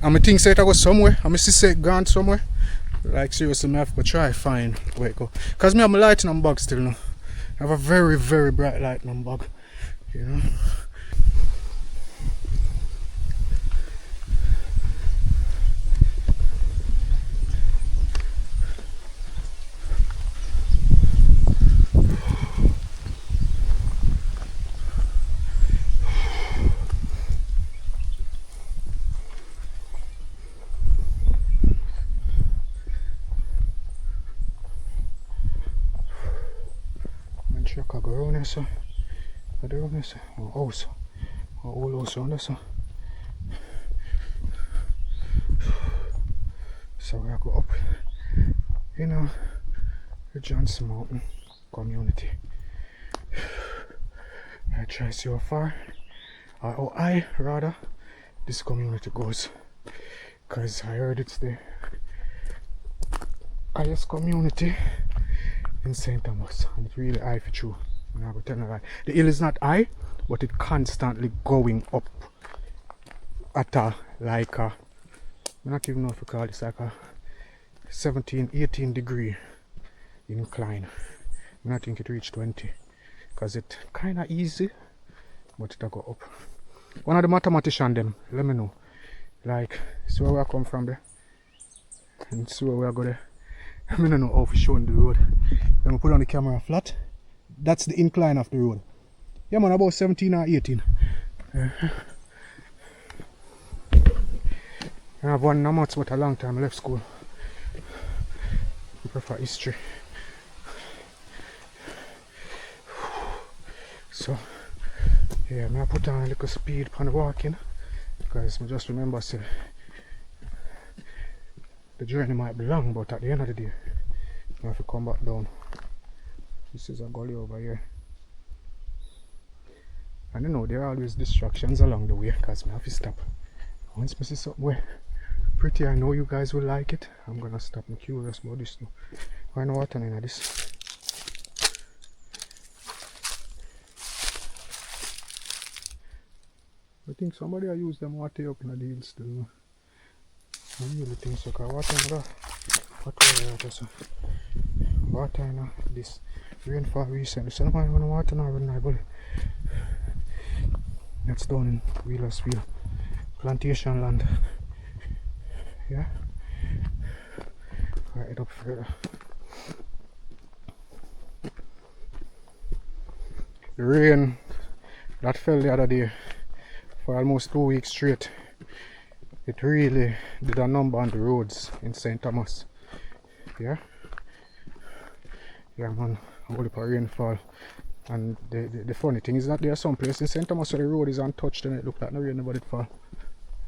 and I think say it I go somewhere, and I see say it gone somewhere, like seriously I have to try find where it go. Cause me have my light on bag still now. I have a very, very bright light on bag, you know. Check I go around here, so I do around here, so house, all house around there, so we go up, you know, the Johnson Mountain community. I try to see how far, or how high rather, this community goes, because I heard it's the highest community in St. Thomas, and it's really high for true. I'm not gonna tell you lie. The hill is not high, but it's constantly going up at a like a, I'm not even know if you call this like a 17-18 degree incline. I don't think it reached 20 because it's kind of easy, but it'll go up. One of the mathematicians them let me know, like, see where I come from there and see where we go there. I don't know how to show the road. Let me put on the camera flat. That's the incline of the road. Yeah man, about 17 or 18. I have one no much but a long time I left school. I prefer history. So yeah, I put on a little speed on the walking because I just remember say the journey might be long, but at the end of the day I have to come back down. This is a gully over here. And you know there are always distractions along the way because I have to stop. Once I see something where pretty I know you guys will like it, I'm gonna stop. I'm curious about this now. Why no water in this? I think somebody I use them water up in the hills still. I really think so, because water in the water, so water in this rainfall recently. So nobody want to water now in my belly. That's down in Wheelersfield, plantation land. Yeah. Right up further. The rain that fell the other day for almost 2 weeks straight, it really did a number on the roads in St. Thomas. Yeah. Yeah man, a whole heap of rainfall. And the funny thing is that there are some places in St. Thomas where the road is untouched and it looks like no rain nobody fall.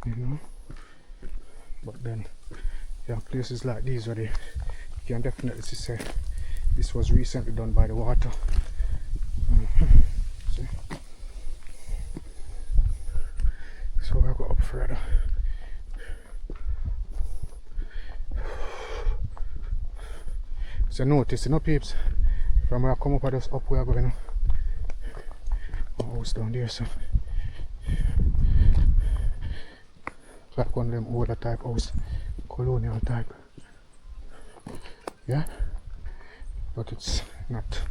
You know? But then yeah, places like these where you can definitely say this was recently done by the water. See? So I go up further. So notice, you know peeps, from where I come up I just up where I go, you know. House down there, so like one of them older type house, colonial type. Yeah, but it's not,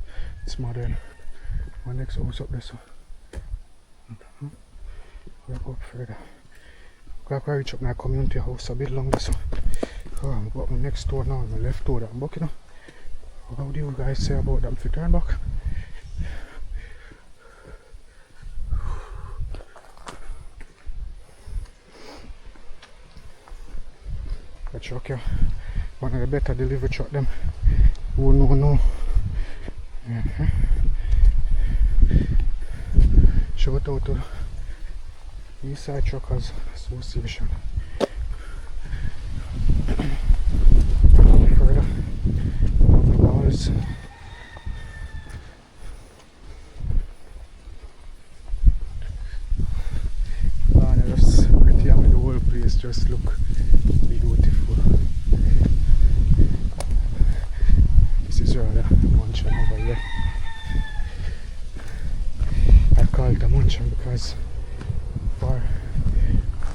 it's modern. My next house up there, so we'll go up further. Like I reach up my community house a bit longer, so I'm got my next door now, my left door that I'm back, you know. How do you guys say about them if you turn back? The truck here, one of the better delivery truck them. Oh no. Shout out to East Side Truckers Association. Further up the walls. Man, it's pretty. I mean, the whole place just look beautiful.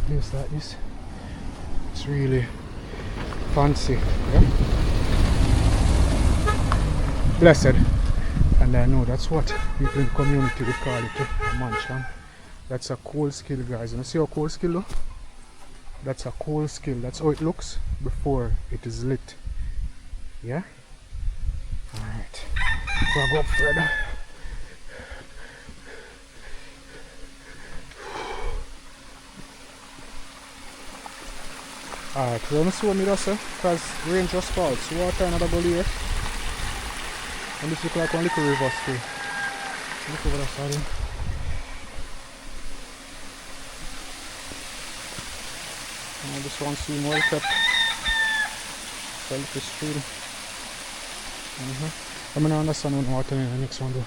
place like this. It's really fancy. Yeah? Blessed. And I know that's what people in the community would call it, a mansion. That's a cool skill, guys. You see how cool skill though? That's a cool skill. That's how it looks before it is lit. Yeah? Alright. So I'll go up further. Alright, so let me see what me does, sir. Because rain just falls. So water another go here. And this look like one little river still. Look over that side. And this one seems well kept. It's a little stream. I'm going to understand what water in the next one though.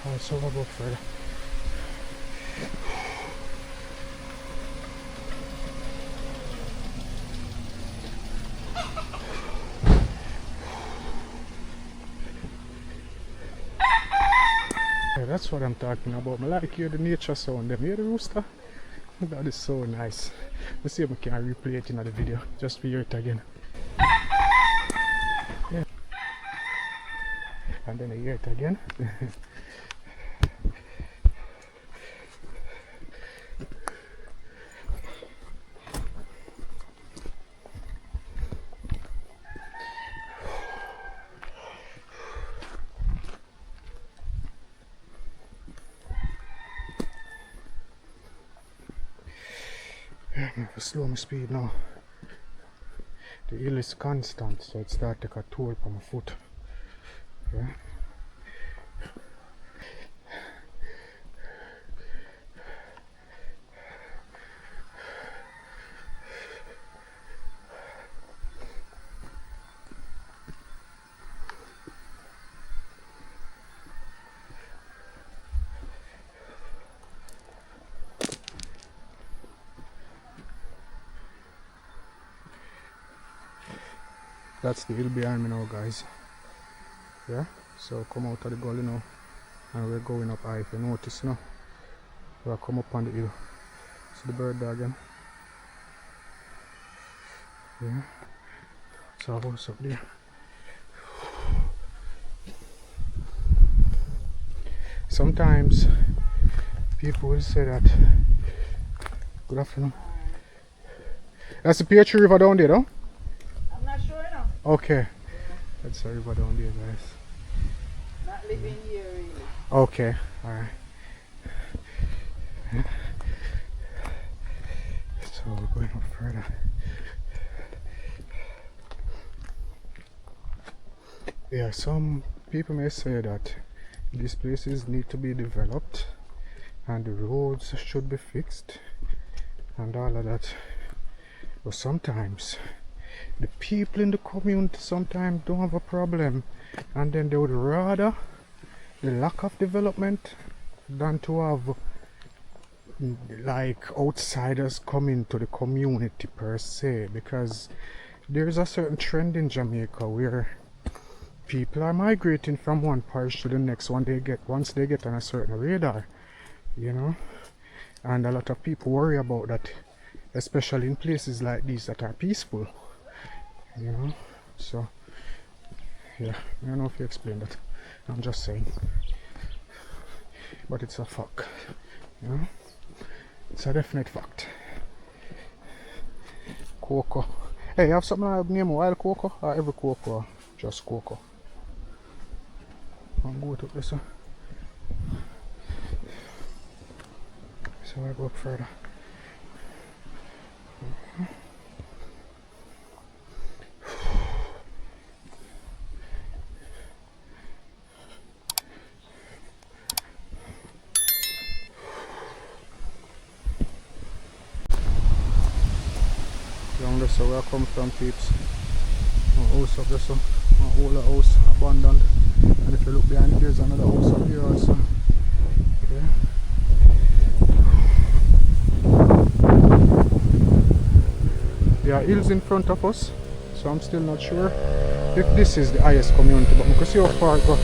Alright, so I'll go further. Yeah, that's what I'm talking about. I like hear the nature sound. Them hear the rooster? That is so nice. Let's see if I can replay it in the video. Just to hear it again. Yeah. And then I hear it again. Slow my speed now. The hill is constant, so it starts to take a toll on my foot. Yeah. That's the hill behind me now, guys. Yeah, so come out of the gully now and we're going up high. If you notice now, we'll come up on the hill. See the bird dog again? Yeah, so I'll house up there. Sometimes people will say that. Good afternoon. That's the Peach River down there, though? Okay. That's the river down there, guys. Not living here, really. Okay, alright. So we're going up further. Yeah, some people may say that these places need to be developed and the roads should be fixed and all of that. But sometimes the people in the community sometimes don't have a problem, and then they would rather the lack of development than to have like outsiders come into the community per se, because there is a certain trend in Jamaica where people are migrating from one parish to the next once they get on a certain radar, you know, and a lot of people worry about that, especially in places like these that are peaceful. You know, so yeah, I don't know if you explain that. I'm just saying, but it's a fact. You know, it's a definite fact. Cocoa. Hey, you have something like name wild cocoa or every cocoa? Or just cocoa. I'm going to this one. So I go up further. So where I come from, peeps. A house up there, so a whole house abandoned. And if you look behind it, there's another house up here also. Okay. There are hills in front of us, so I'm still not sure if this is the highest community, but you can see how far it goes.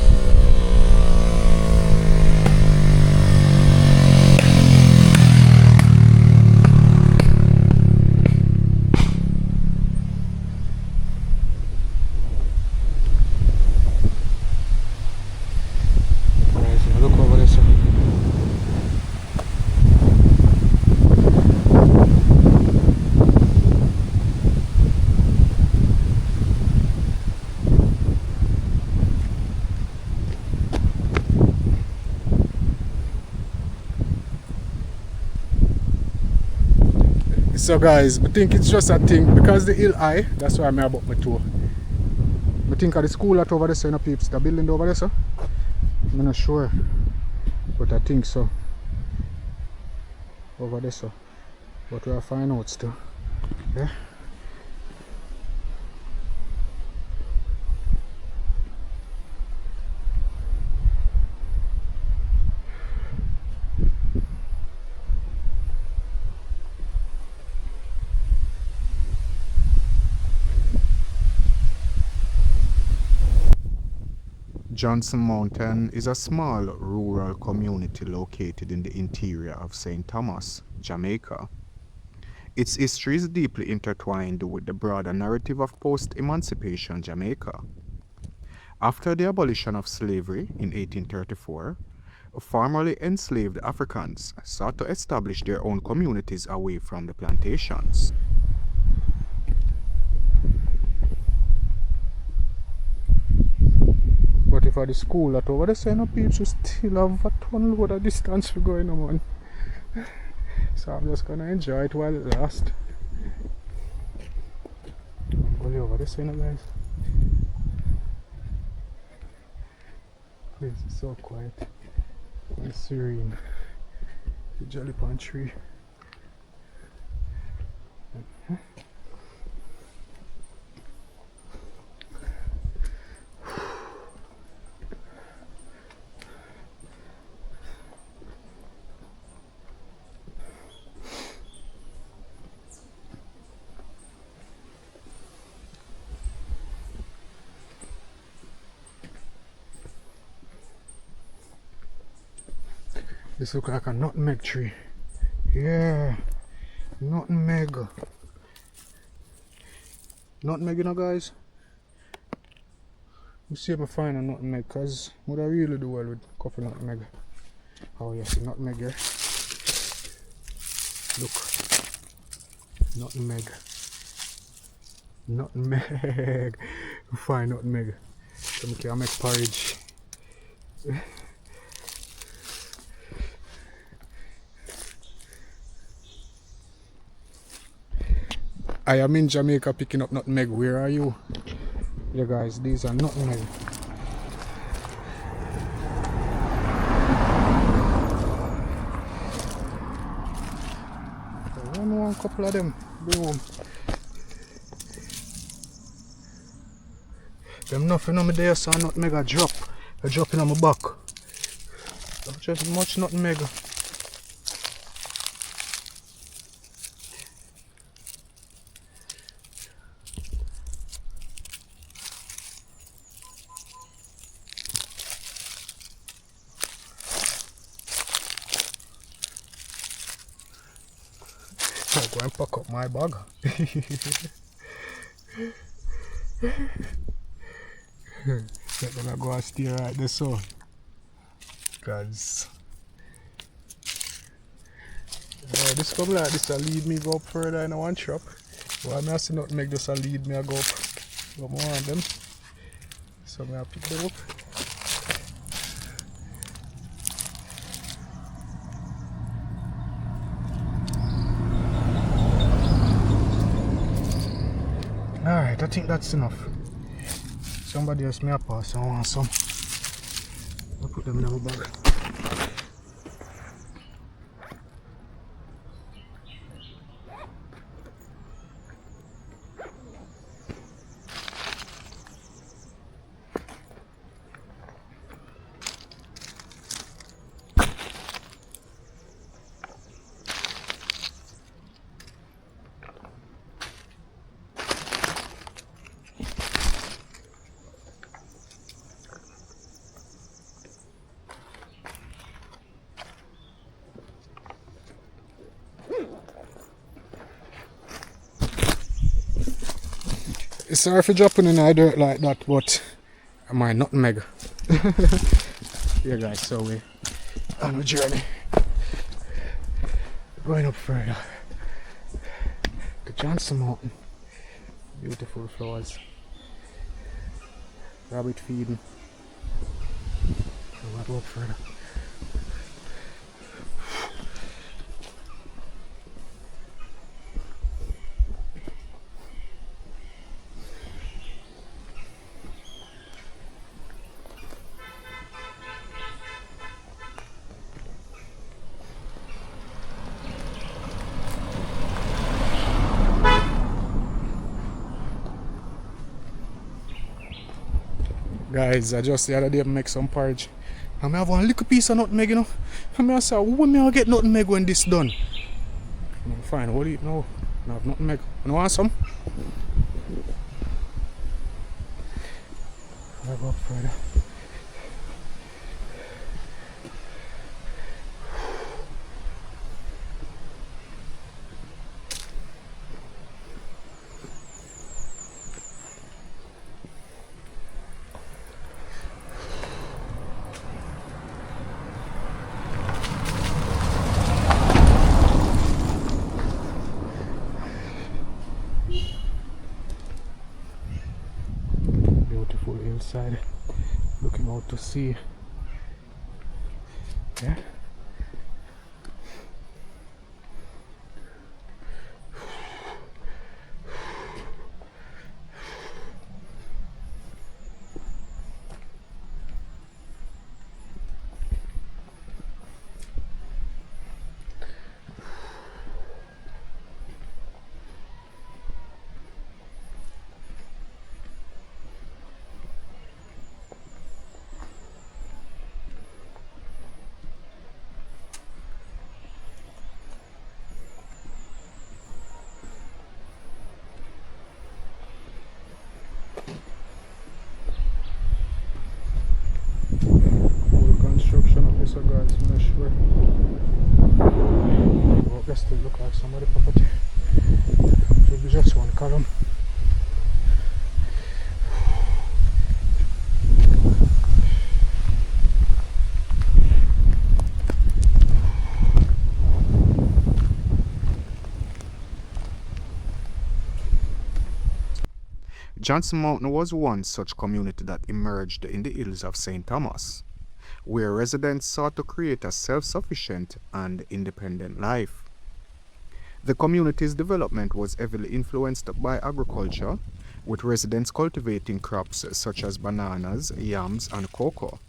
So guys, I think it's just a thing because the hill high, that's why I'm about my tour. I think of the school that over there, so you know, peeps, the building over there, so I'm not sure, but I think so. Over there, so, but we'll find out still. Yeah. Johnson Mountain is a small rural community located in the interior of St. Thomas, Jamaica. Its history is deeply intertwined with the broader narrative of post-emancipation Jamaica. After the abolition of slavery in 1834, formerly enslaved Africans sought to establish their own communities away from the plantations. But if at the school that over there, so you know, peeps, we still have a ton load of distance for going on. So I'm just gonna enjoy it while it lasts. I'm going over this, you know, guys. Place is so quiet and serene. The jelly pine tree. This looks like a nutmeg tree. Yeah, nutmeg. Nutmeg, you know, guys. You see if I find a nutmeg, cause what I really do well with coffee nutmeg. Oh yes, nutmeg here. Look, nutmeg. Nutmeg. Find nutmeg. So I can make porridge. I am in Jamaica picking up nutmeg. Where are you? Yeah guys, these are nutmeg. I want a couple of them. Bring home. Them nothing on me there, so nutmeg a drop. A drop in on my back. Just much nutmeg. I'll go and pack up my bag. I'm gonna go and stay right there, so. Cause this come like this will lead me go up further in one shop. Why I see not make this lead me I go up. But more on them. So I pick them up. Alright, I think that's enough. Somebody else may pass, I want some. I'll put them in my bag. Sorry for dropping in the dirt like that, but my nutmeg. Yeah guys, so we on a journey. Going up further to Johnson Mountain. Beautiful flowers. Rabbit feeding. So we'll go up further. Guys, I just the other day make some porridge. I may have one little piece of nutmeg, you know. I may say, when me I get nutmeg when this done? No, fine, what do you know? I have nutmeg. You want some? I'll go up further. Beautiful hillside, looking out to sea. Yeah. Construction of this guys, I'm not sure. Well, that still look like some other property. Should be just one column. Johnson Mountain was once such community that emerged in the hills of St. Thomas, where residents sought to create a self-sufficient and independent life. The community's development was heavily influenced by agriculture, with residents cultivating crops such as bananas, yams, and cocoa.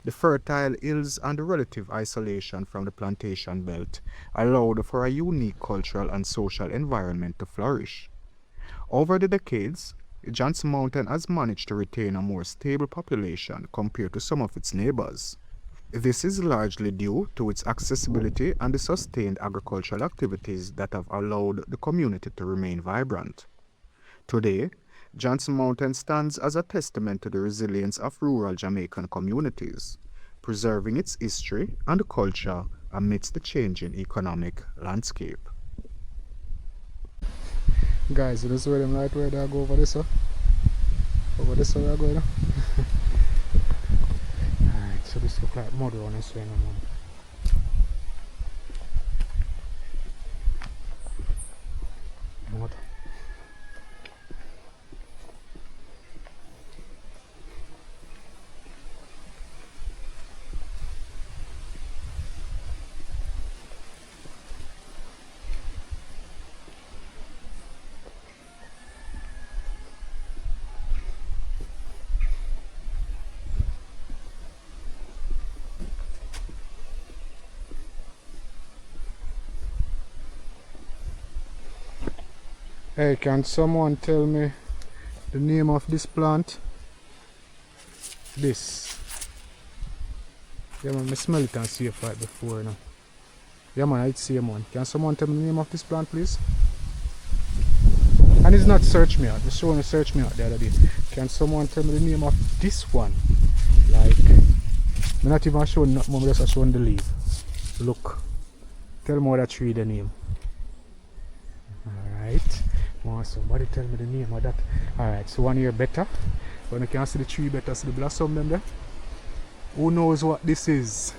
The fertile hills and the relative isolation from the plantation belt allowed for a unique cultural and social environment to flourish. Over the decades, Johnson Mountain has managed to retain a more stable population compared to some of its neighbors. This is largely due to its accessibility and the sustained agricultural activities that have allowed the community to remain vibrant. Today, Johnson Mountain stands as a testament to the resilience of rural Jamaican communities, preserving its history and culture amidst the changing economic landscape. Guys, this is where them right where they go over this, huh? Over this way I go, you know? Alright, so this look like mud on this way now. Mud. Hey, can someone tell me the name of this plant? This. Yeah man, I smell it and see it right before now. Yeah man, I'd see one. Can someone tell me the name of this plant please? And it's not search me out, the show search me out the other day. Can someone tell me the name of this one? Like, I'm not even showing nothing, I'm just showing the leaf. Look. Tell me what that tree the name. Alright. Somebody tell me the name of that. Alright, so one here better. When you can see the tree better, see the blossom them there. Who knows what this is?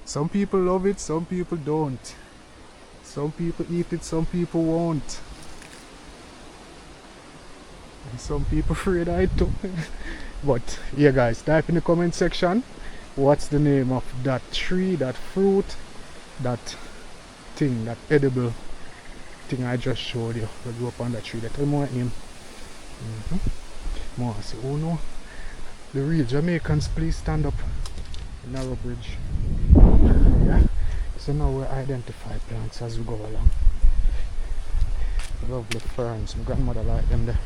Some people love it, some people don't. Some people eat it, some people won't. And some people afraid I do. But yeah guys, type in the comment section what's the name of that tree, that fruit, that thing, that edible thing I just showed you. We go up on that tree. Tell me what name. More say, oh no, the real Jamaicans, please stand up. Narrow bridge. Yeah. So now we identify plants as we go along. Lovely ferns. My grandmother liked them there.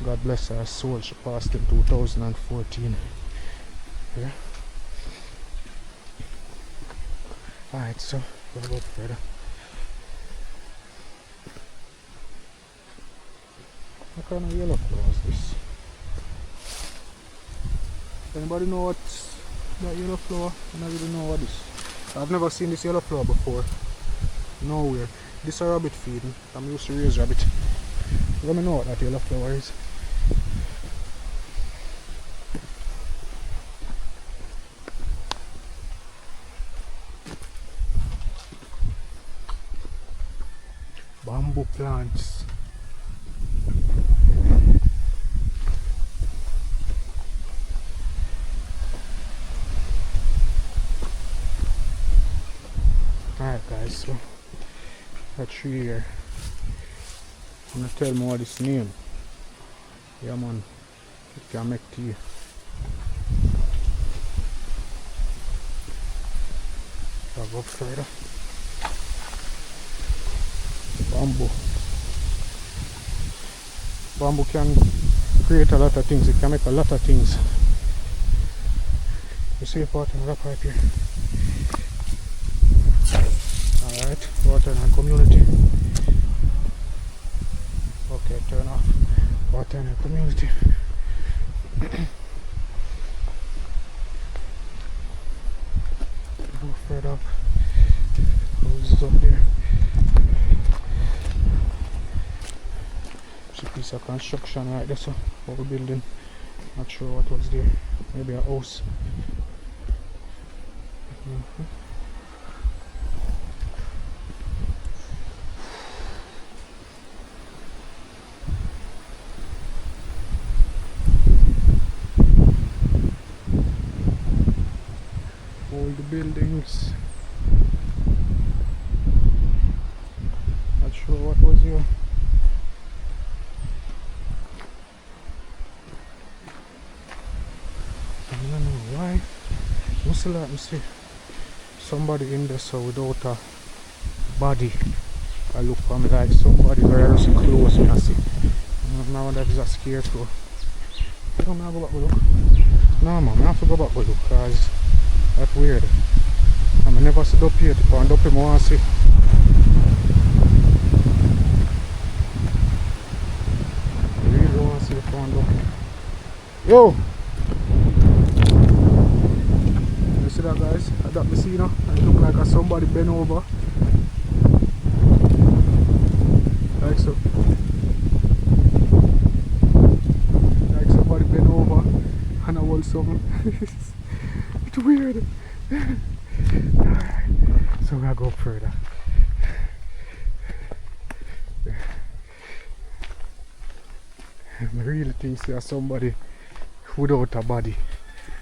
God bless her soul, she passed in 2014. Yeah. Alright, so we'll go further. What kind of yellow flower is this? Anybody know what that yellow flower? I don't really know what this. I've never seen this yellow flower before. Nowhere. This is a rabbit feeding. I'm used to raise rabbit. Let me know what that yellow flower is. Bamboo plants. Alright guys, so that tree here, I'm gonna tell me what its name. Yeah man, it can make tea. I'll go further. Bamboo. Bamboo can create a lot of things, it can make a lot of things. You see a part in the pipe here. Alright, water and community. Okay, turn off. Water and community. Go further up. Houses up there. It's a piece of construction right there, so whole building. Not sure what was there. Maybe a house. Old buildings. Not sure what was here. I don't know why. Must let me see somebody in there so without a body. I look for me like somebody very close me I see. Now that is a scarecrow. I don't know go back to look. No man, I have to go back to look because that's weird. I never sit up here to find up him I want to see. I really want to see the find up. Yo! You see that guys? That me see now? It look like somebody bent over. Like so. Like somebody bent over and I hold something. It's weird. Alright, so we'll go further. I really think there's somebody without a body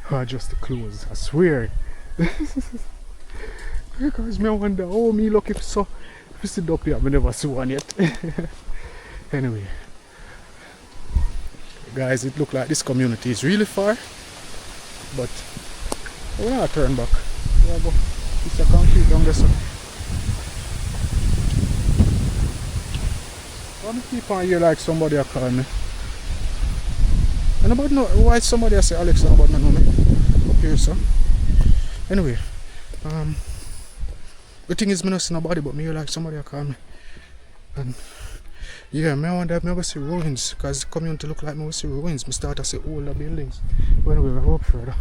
or just the clothes. I swear. Because me wonder, oh me lucky so if you sit up here, I never see one yet. Anyway. Guys, it look like this community is really far. But we're gonna turn back. Yeah, go. It's a concrete down there, so. Why me keep on here like somebody a call me? And nobody know why somebody a say Alex, nobody know me. Up here, so. Anyway, the thing is, me not see nobody, but me hear like somebody a call me. And yeah, me wonder if me go see ruins, cause the community look like me go see ruins. Me start to see older buildings. But anyway, we go up further.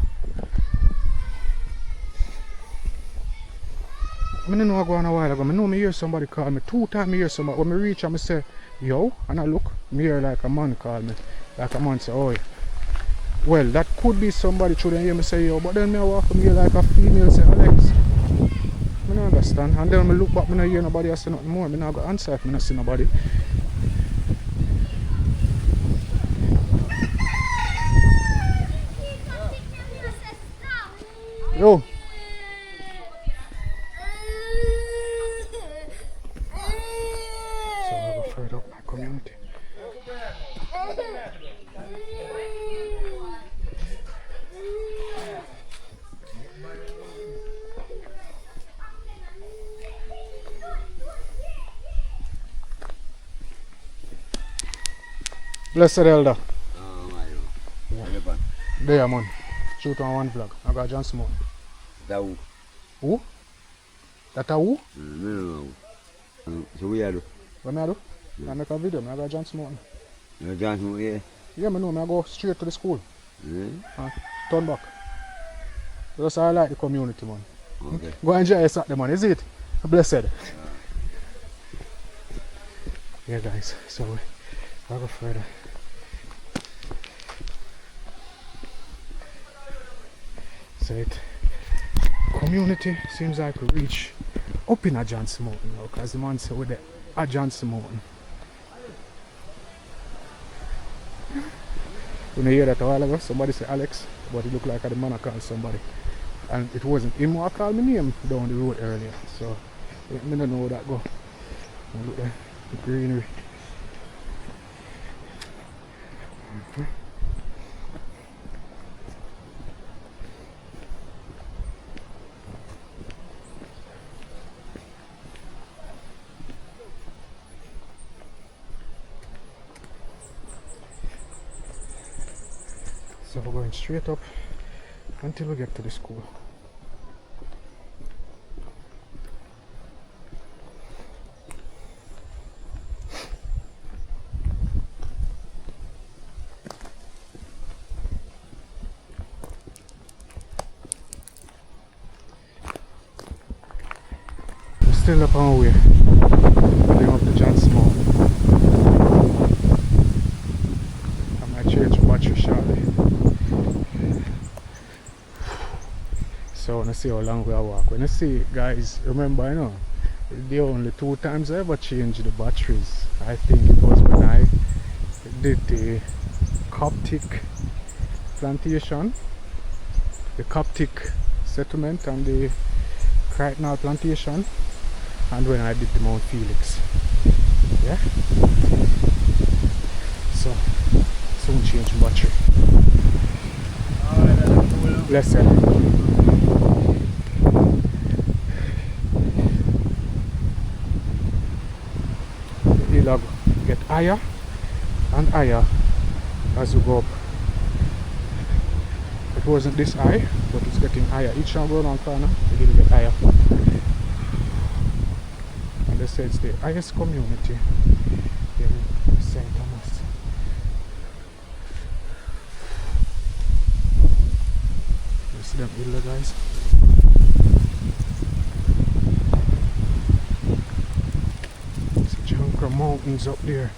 I don't know I go on a while ago. I know me hear somebody call me. 2 times I hear somebody. When I reach and I say, yo, and I look, me hear like a man call me. Like a man say, oh, well, that could be somebody through them hear me say, yo, but then me walk from here like a female say, Alex. I don't understand. And then when I look back, I don't hear nobody say nothing more. I don't go answer if I don't see nobody. Yo. So I'll go further up my community. Blessed elder. My God. There, man. Shoot on one vlog. I got John Smoke. That Who? That a who? no. So we are What me I do? I make a video. I got John Smoke. no Johnson, yeah. Yeah, me know. I go straight to the school. Yeah. Turn back. Just I like the community, man. Okay. Go enjoy yourself, man. Is it? Blessed. Yeah, guys. So I'll go further. So it community seems like we reach up in a Johnson Mountain now, because the man said we're there at Johnson Mountain. When you hear that a while ago, somebody said Alex, but it looked like the man I called somebody. And it wasn't him who called my name down the road earlier. So I don't know how that go. Look there, the greenery. So we're going straight up until we get to the school. We're still up on our way, heading up to Johnson Mountain. I might change the battery shortly. So I want to see how long we walk. When you see, guys, remember, you know, the only 2 times I ever changed the batteries. I think it was when I did the Coptic plantation, the Coptic settlement and the Crichtonal plantation, and when I did the Mount Felix. Yeah? So, soon change the battery. Blessed. It'll get higher and higher as you go up. It wasn't this high, but it's getting higher. Each time going on corner, it will get higher. And they say it's the highest community in St. Thomas. You see them hill, guys? Mountains up there.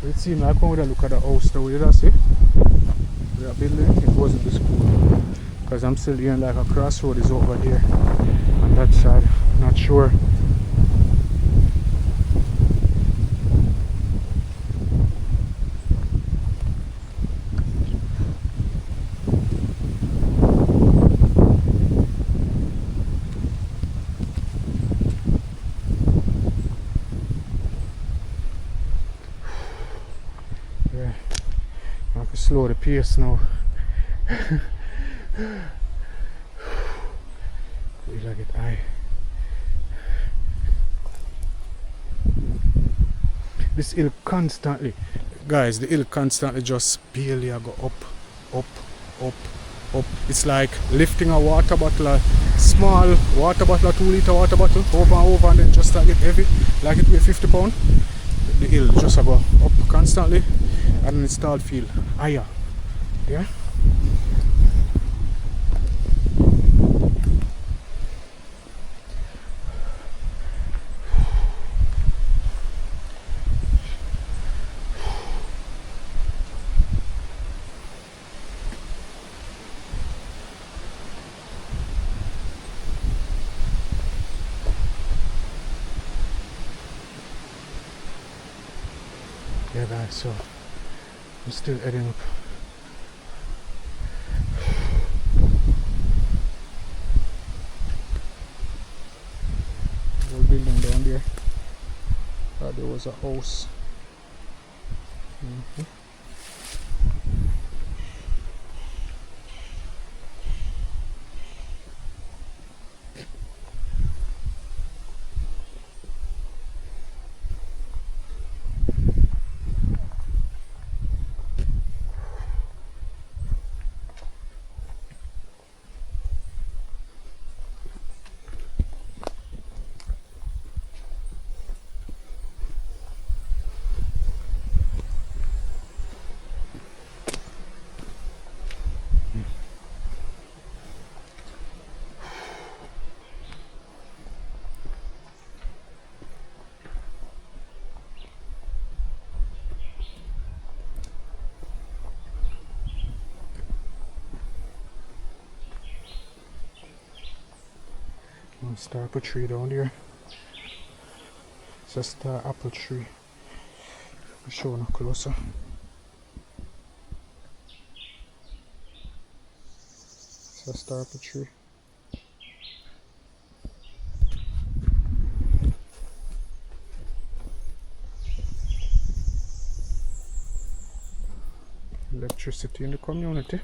So it seemed like when we look at the house now, you see that building, it wasn't the school, because I'm still hearing like a crossroad is over there on that side. Not sure. Yeah, I have to slow the pace now. We like it high. This hill constantly, guys, the hill constantly just barely go up, up, up, up. It's like lifting a water bottle, a small water bottle, a 2 liter water bottle, over and over, and then just start get heavy, like it weighs 50 pounds. The hill just go up constantly, and then it start feel higher. Yeah. Yeah, guys, so I'm still heading up. Old building down there. There was a house. Star apple tree down there. It's a star apple tree. I'll show you closer. It's a star apple tree. Electricity in the community.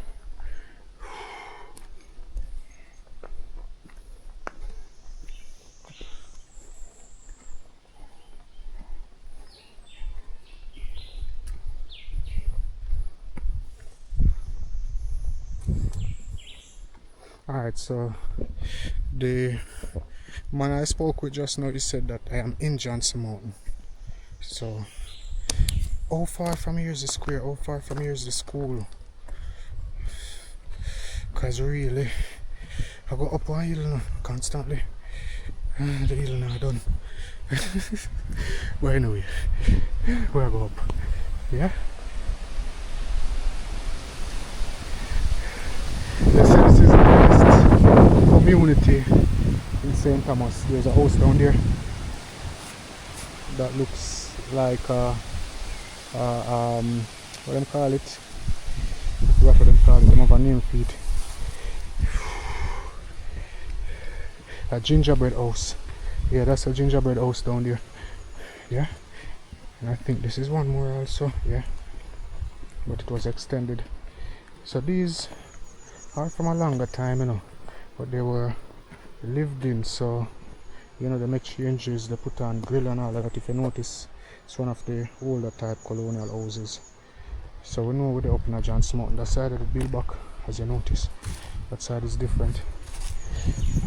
Alright, so the man I spoke with just now, he said that I am in Johnson Mountain. So, how far from here is the square? How far from here is the school? Because really, I go up one hill now, constantly. The hill now done. But anyway, where I go up? Yeah? This is the next community in St. Thomas. There's a house down there that looks like what do they call it? What do they call it? They have a name for it. A gingerbread house. Yeah, that's a gingerbread house down there. Yeah, and I think this is one more also. Yeah, but it was extended. So these are from a longer time, you know, but they were lived in, so you know, they make changes, they put on grill and all of that. If you notice, it's one of the older type colonial houses. So we know we're up in a Johnson Mountain. That side of the build back, as you notice, that side is different.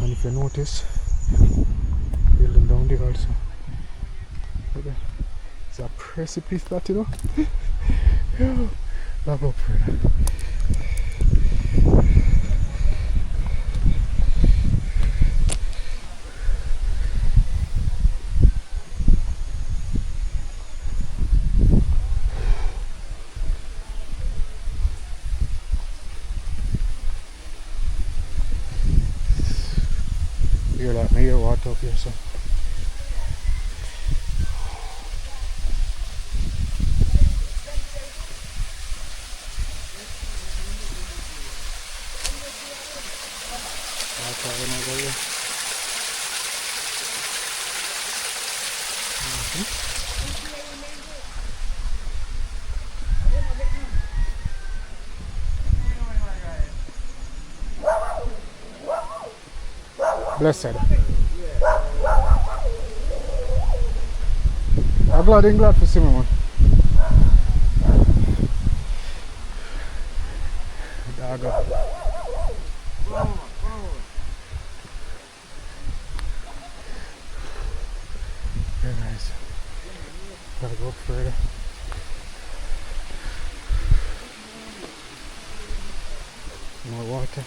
And if you notice, building down there also, it's a precipice that, you know. Back up further. Hear that mayor water up here, so. Blessed. I'm glad to see me, man. Dog up. Very nice. Gotta go further. More water.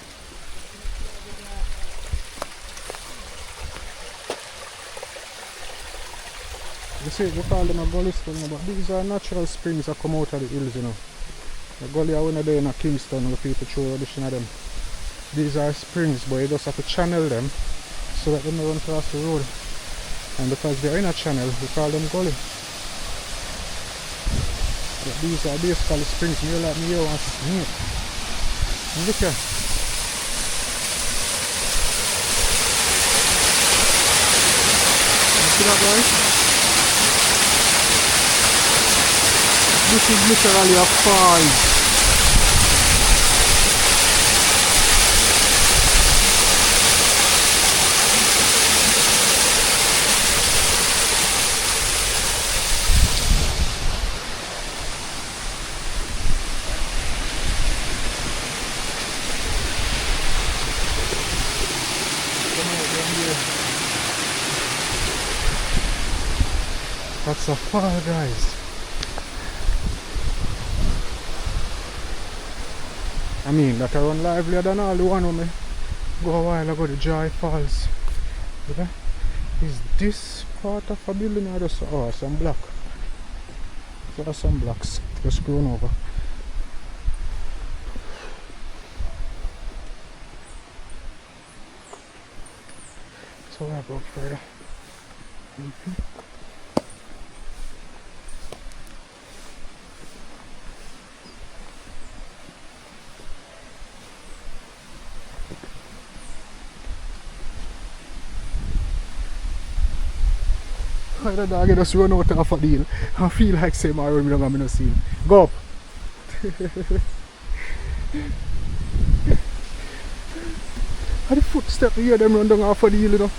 You see, we call them a gully spring, but these are natural springs that come out of the hills, you know. The gully are one of them in Kingston where people throw rubbish in them. These are springs, but you just have to channel them so that they don't run across the road. And because they're in a channel, we call them gully. But these are basically springs, more like me here and snake. And look here. You see that, guys? This is literally a falls. That's a fall, guys. I mean, that I run livelier than all the one when me go a while ago, the Joy Falls. Okay? Is this part of a building or just some block? There are some blocks just grown over. So I go further. The dog just run out of a deal. I feel like saying my room don't have no seal. Go up. How the footstep here them run down off a deal, you know.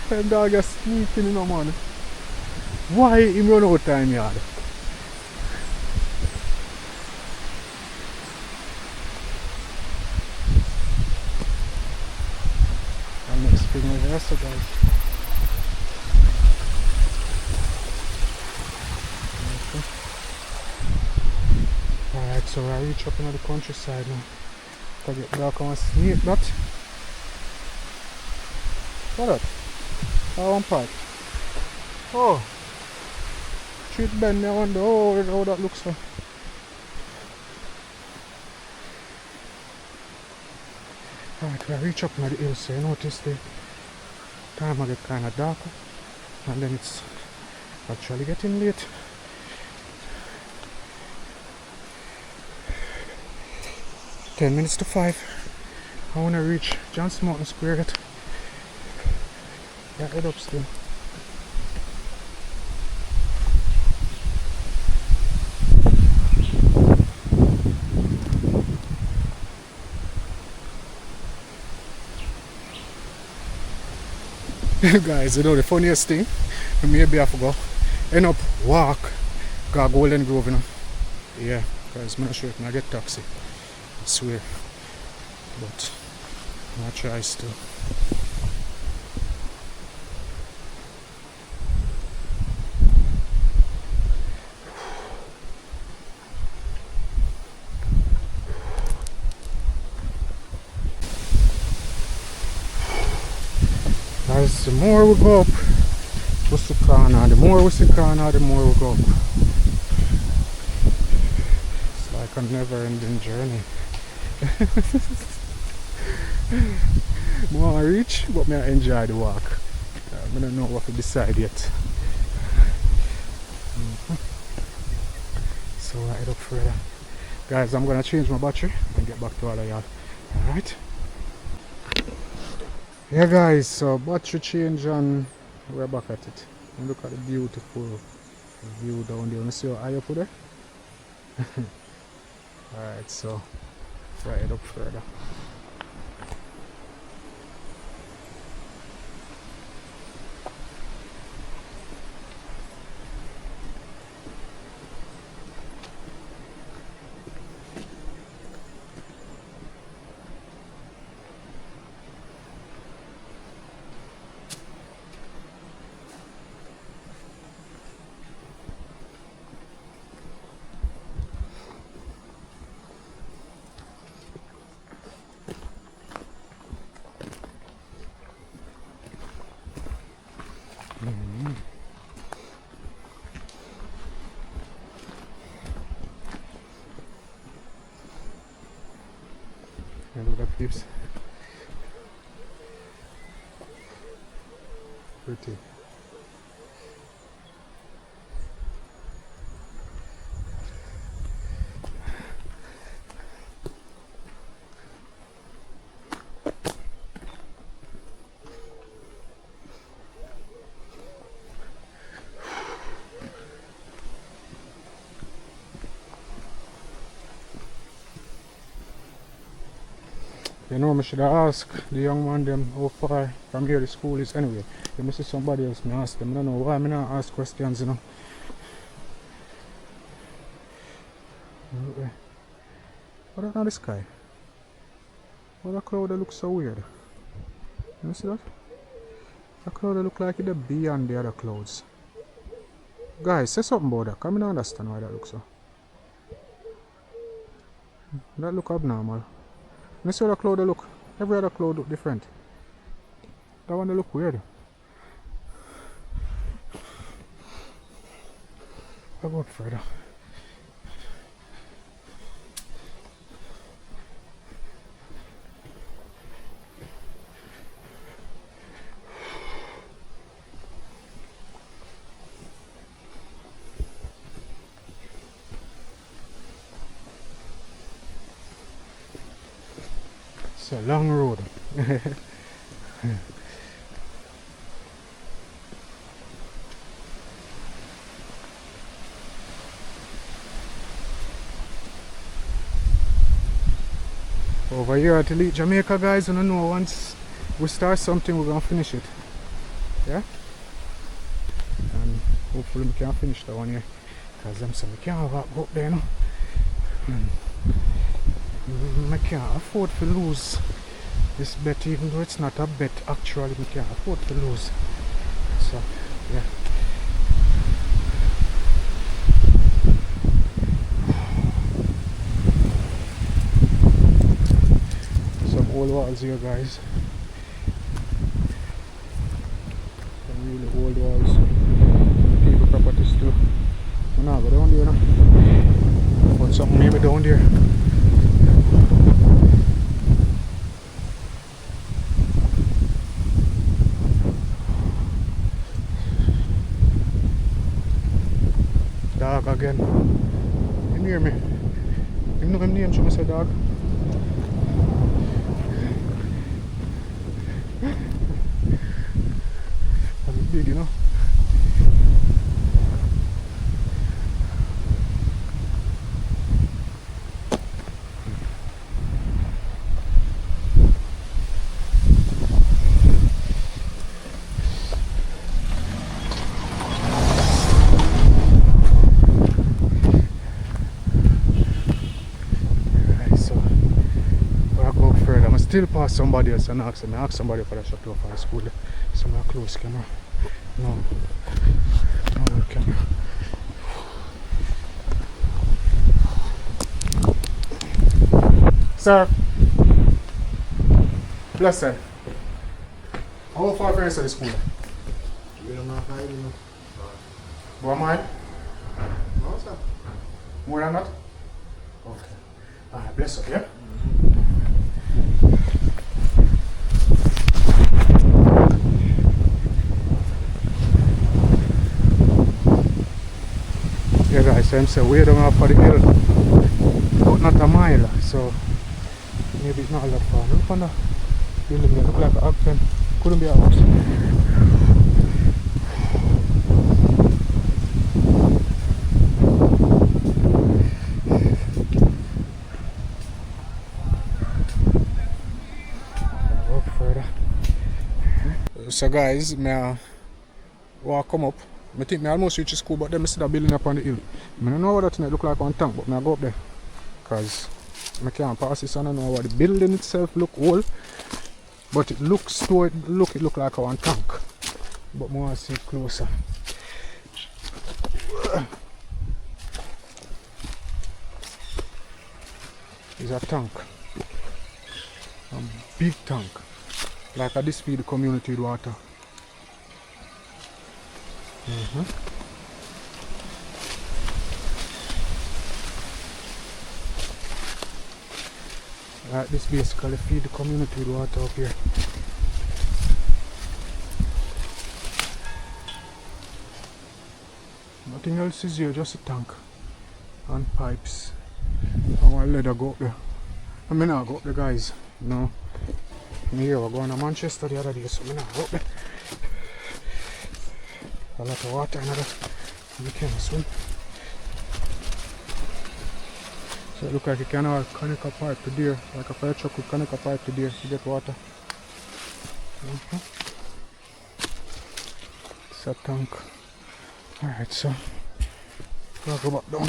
That dog is sneaking, you know, man. Why him run out time yard? So guys, alright, so I reach up into the countryside now. I get back on snake that. What up? That one part. Oh, street bend. I wonder how that looks like. Alright, I reach up into the hill, so you notice the time I get kind of darker, and then it's actually getting late. Ten minutes to 5. I want to reach Johnson Mountain Square yet. Yeah, head up still. Guys, you know the funniest thing, maybe I forgot, end up walk, got Golden Grove, you know. Yeah, because I'm not sure if I get taxi, I swear, but I try still. As the more we go up Wissahickon, the more Wissahickon, the more we go up. It's like a never-ending journey. More I reach, but I enjoy the walk. I don't know what to decide yet. So I head up further. Guys, I'm gonna change my battery and get back to all of y'all. Alright? Yeah guys, so battery change and we're back at it. And look at the beautiful view down there. You see how high up there? Alright, so right up further. Look at this. Pretty. You know, I should ask the young man them how far from here the school is anyway. If I see somebody else, I ask them. I don't know why I not ask questions, you know. What about the sky? What a cloud that looks so weird. You see that? The cloud that look like it's beyond the other clouds. Guys, say something about that. I don't understand why that looks so. That look abnormal. You see how the cloud look? Every other cloud look different. That one they look weird. I'll go up further. It's a long road. Over here at Elite Jamaica, guys, I don't know, once we start something, we're gonna finish it. Yeah? And hopefully we can finish that one here. Because I'm saying we can't walk up there, no? And I can't afford to lose this bet, even though it's not a bet, actually, we can't afford to lose. So, yeah. Some old walls here, guys. Some really old walls. People properties too. No, go down there now. Put something maybe down there. Dog again. You hear me? You know him name, should I say dog? That's big, you know. Still pass somebody else and ask them. I ask somebody for the shop to for the school. So I close camera. No camera. Sir. Bless sir. How far from the school? We don't know how you know. What am I? No, sir. More than that? Okay. Alright, bless up, yeah? Yeah guys, I'm saying way down off for the hill, but not a mile, so maybe it's not a lot far. Look on the building there, look like an Ascent, couldn't be a house. Walk further. So guys, I walk come up. I think I almost reach the school, but then I see the building up on the hill. I don't know what that thing look like on tank, but I go up there. Because I can't pass this, I don't know what the building itself look old. But it looks to it look like one tank. But I want to see it closer. It's a tank. A big tank. Like this feed the community with water. Like this basically feed the community with water up here. Nothing else is here, just a tank and pipes. I want to let her go up there. I mean not go up there guys. No. Here we're going to Manchester the other day, so I not go up there. A lot of water in there. You can't swim. So it look like you can all connect a pipe to there, like a fire truck could connect a pipe to there to get water. It's a tank. Alright, so I'll go back down.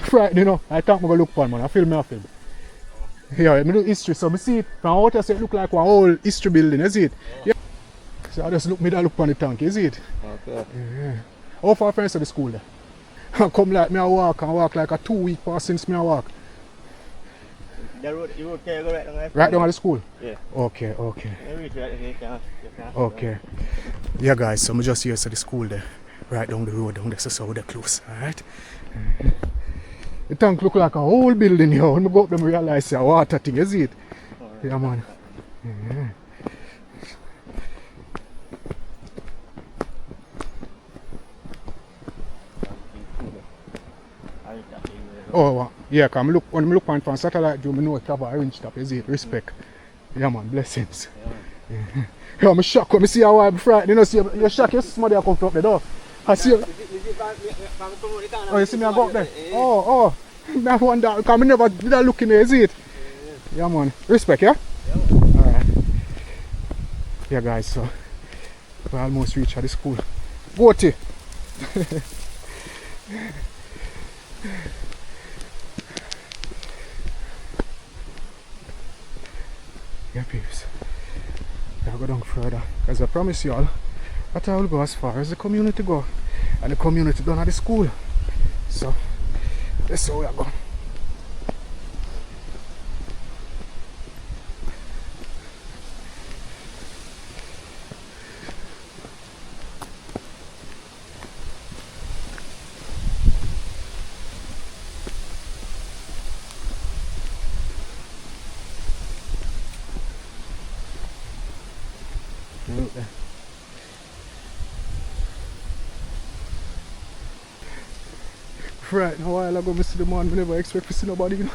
Friday, you know, I think I'm gonna look for man. I film. Yeah, I do history, so I see it from out here, so it look like one whole history building, you see it? Yeah. So I just look on the tank, you see it? Okay. Yeah. How far from the school there? I come like me I walk like a 2 week past since me I walk. The road, you can go right down there. Right down at the school? Yeah. Okay. You reach right there, you can. Okay. Yeah guys, so I'm just here to the school there. Right down the road down there, so they're close, alright? The tank look like a whole building here. When I go up there, I realize it's a water thing, you see it? Yeah, man. Yeah. Oh, yeah, because when I look on from satellite view, I know it have a orange top, you see it? Respect. Yeah, man, blessings. Yeah, I'm shocked when I see how I'm frightened. You know, see, you're shocked, you see somebody come from up the door. I see you. Oh, you see me I go up there? Oh. I wonder, because I never did look in there, you see it? Yeah, man. Respect, yeah? Alright. Yeah, guys, so we almost reached the school. Go to. Yeah, peeps. I'll go down further. Because I promise y'all that I will go as far as the community go. And the community done at the school. So that's how we are going. Look there. Right, now a while ago I see the man, I never expect to see nobody, you know.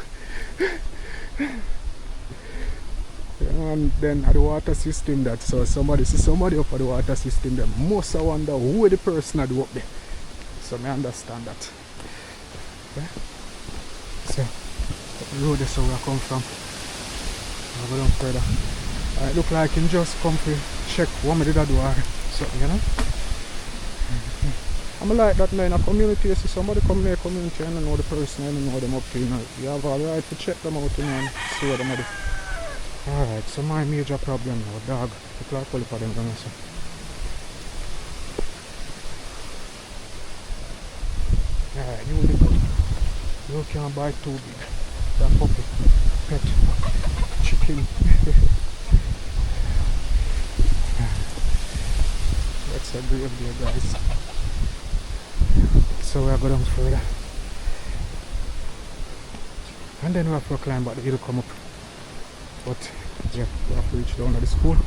Yeah, and then at the water system that, so somebody see somebody up at the water system, they must have wonder who the person had up there. So I understand that. Okay? So the road is where I come from. I'll go down further. It look like you just come to check what I did I do or something, you know? I'm like that now in a community, you see somebody come in a community and I know the person, I don't know them up to, you know. You have all right to check them out, you know, and see what they do. Alright, so my major problem now, dog. The clock pull for them, you so. Alright, you look good. You can't buy too big. That puppy, pet, chicken. That's a grave there, guys. So we'll go down further. And then we have to climb back the hill, come up. But yeah, we have to reach down to the school.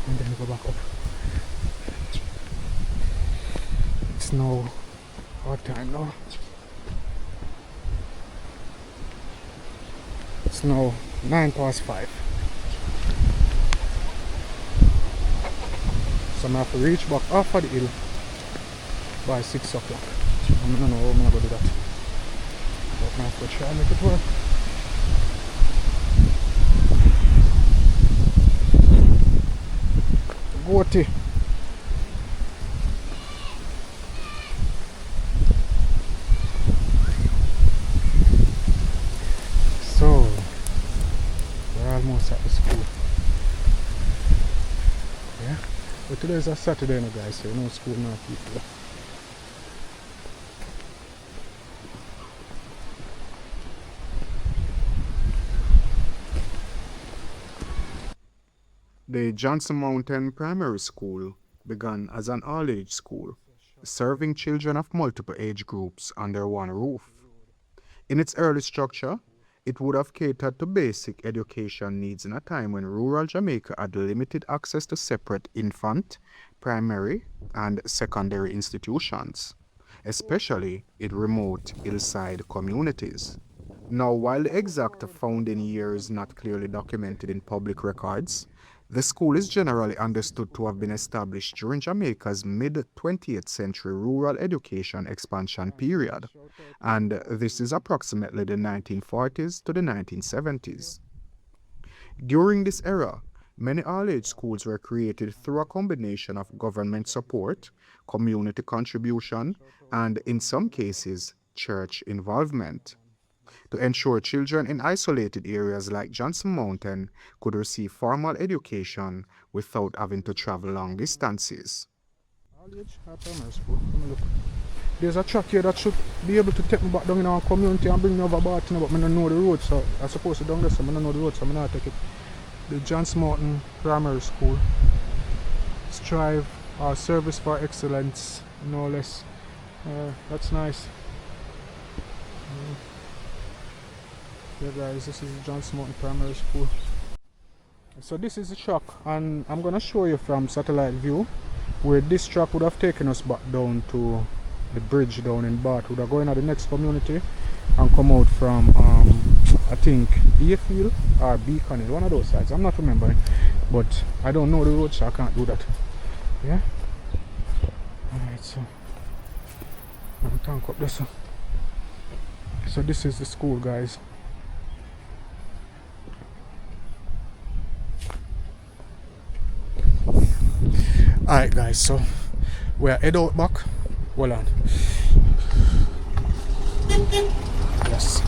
And then go back up. It's now what time now? It's now 5:09. So I have to reach back off of the hill by 6 o'clock. I don't know how I'm going to do that. But I have to try and make it work. Goatee. So, we're almost at the school. Yeah? But today is a Saturday now, guys, so no school, no people. The Johnson Mountain Primary School began as an all-age school, serving children of multiple age groups under one roof. In its early structure, it would have catered to basic education needs in a time when rural Jamaica had limited access to separate infant, primary, and secondary institutions, especially in remote hillside communities. Now, while the exact founding year is not clearly documented in public records, the school is generally understood to have been established during Jamaica's mid 20th century rural education expansion period, and this is approximately the 1940s to the 1970s. During this era, many all-age schools were created through a combination of government support, community contribution, and in some cases, church involvement to ensure children in isolated areas like Johnson Mountain could receive formal education without having to travel long distances. College or primary school? Let me look. There's a truck here that should be able to take me back down in our community and bring me over Batole, but I don't know the road, so I suppose to down there, so I don't know the road, so I'm not take it. The Johnson Mountain Primary School. Strive our service for excellence, no less. That's nice. Yeah guys, this is Johnson Mountain Primary School. So this is the truck, and I'm gonna show you from satellite view where this truck would have taken us back down to the bridge down in Bath. Would have gone to the next community and come out from I think Bayfield or Beacon, one of those sides. I'm not remembering, but I don't know the road, so I can't do that. Yeah. Alright, so I'm tank up this. So this is the school, guys. Alright guys, so we're head out back. Hold on. Yes.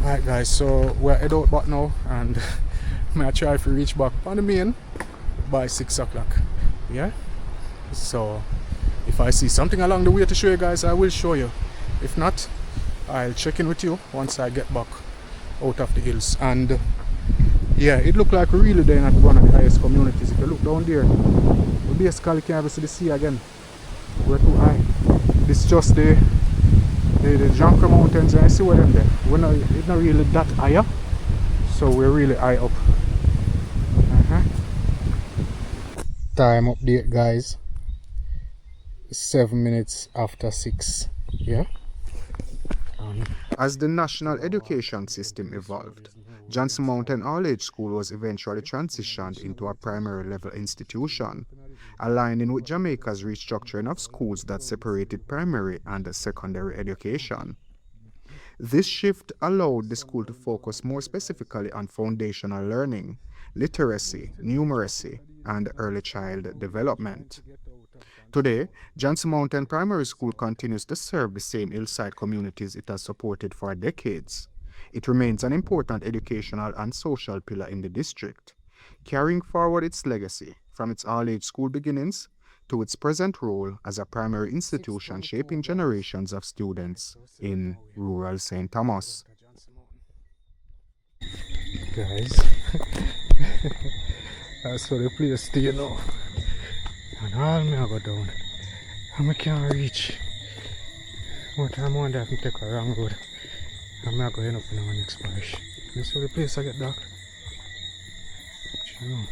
Alright guys, so we're head out back now, and I'm gonna try to reach back on the main by 6 o'clock. Yeah? So if I see something along the way to show you guys, I will show you. If not, I'll check in with you once I get back out of the hills. And yeah, it looked like we're really there at one of the highest communities. If you look down there, we basically can't even see the sea again. We're too high. This is just the Jonker Mountains, and I see where them there. It's not really that higher, so we're really high up. Time update, guys. 7 minutes after 6. Yeah. As the national education system evolved, Johnson Mountain All-Age School was eventually transitioned into a primary level institution, aligning with Jamaica's restructuring of schools that separated primary and secondary education. This shift allowed the school to focus more specifically on foundational learning, literacy, numeracy, and early child development. Today, Johnson Mountain Primary School continues to serve the same hillside communities it has supported for decades. It remains an important educational and social pillar in the district, carrying forward its legacy from its all-age school beginnings to its present role as a primary institution shaping generations of students in rural St. Thomas. Guys, that's where the place stay now. And all me I go down, and I can't reach. But I wonder if I take a wrong road, and I go end up in our next parish. This is the place I get dark. You know.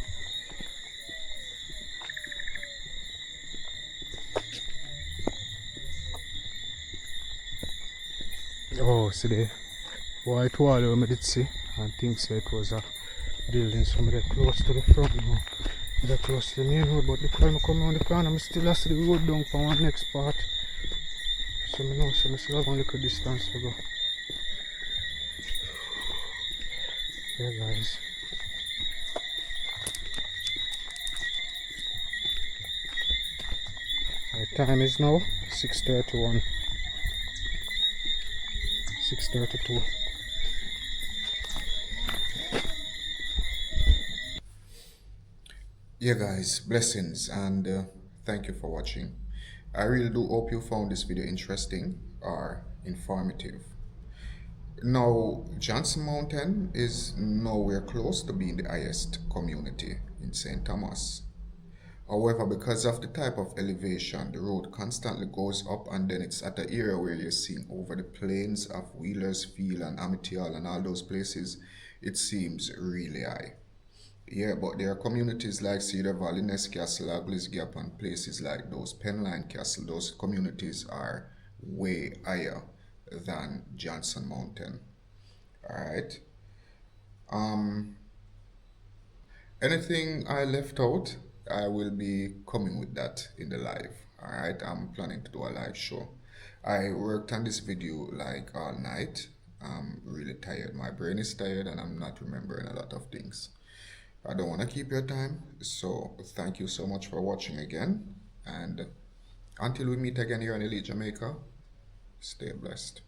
Oh, see the white wall where I did see, and think so it was a building somewhere close to the front now. They're close to the main road, but the time I come around the corner, I still have to see the road down for one next part. So I know, so I still have a little distance to go. Yeah guys. The time is now 6:31. 6:32. Yeah guys, blessings, and thank you for watching. I really do hope you found this video interesting or informative. Now, Johnson Mountain is nowhere close to being the highest community in St. Thomas. However, because of the type of elevation, the road constantly goes up, and then it's at the area where you're seeing over the plains of Wheelers Field and Amityville and all those places, it seems really high. Yeah, but there are communities like Cedar Valley, Ness Castle, Ugly's Gap, and places like those, Penline Castle, those communities are way higher than Johnson Mountain. All right. Um, Anything I left out, I will be coming with that in the live. All right. I'm planning to do a live show. I worked on this video like all night. I'm really tired. My brain is tired and I'm not remembering a lot of things. I don't want to keep your time. So thank you so much for watching again. And until we meet again here in Elite Jamaica, stay blessed.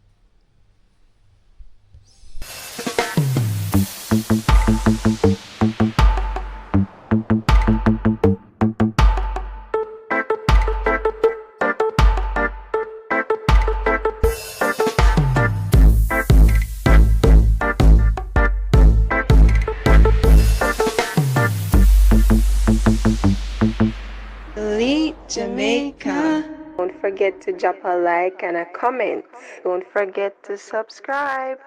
Elite Jamaica. Don't forget to drop a like and a comment. Don't forget to subscribe.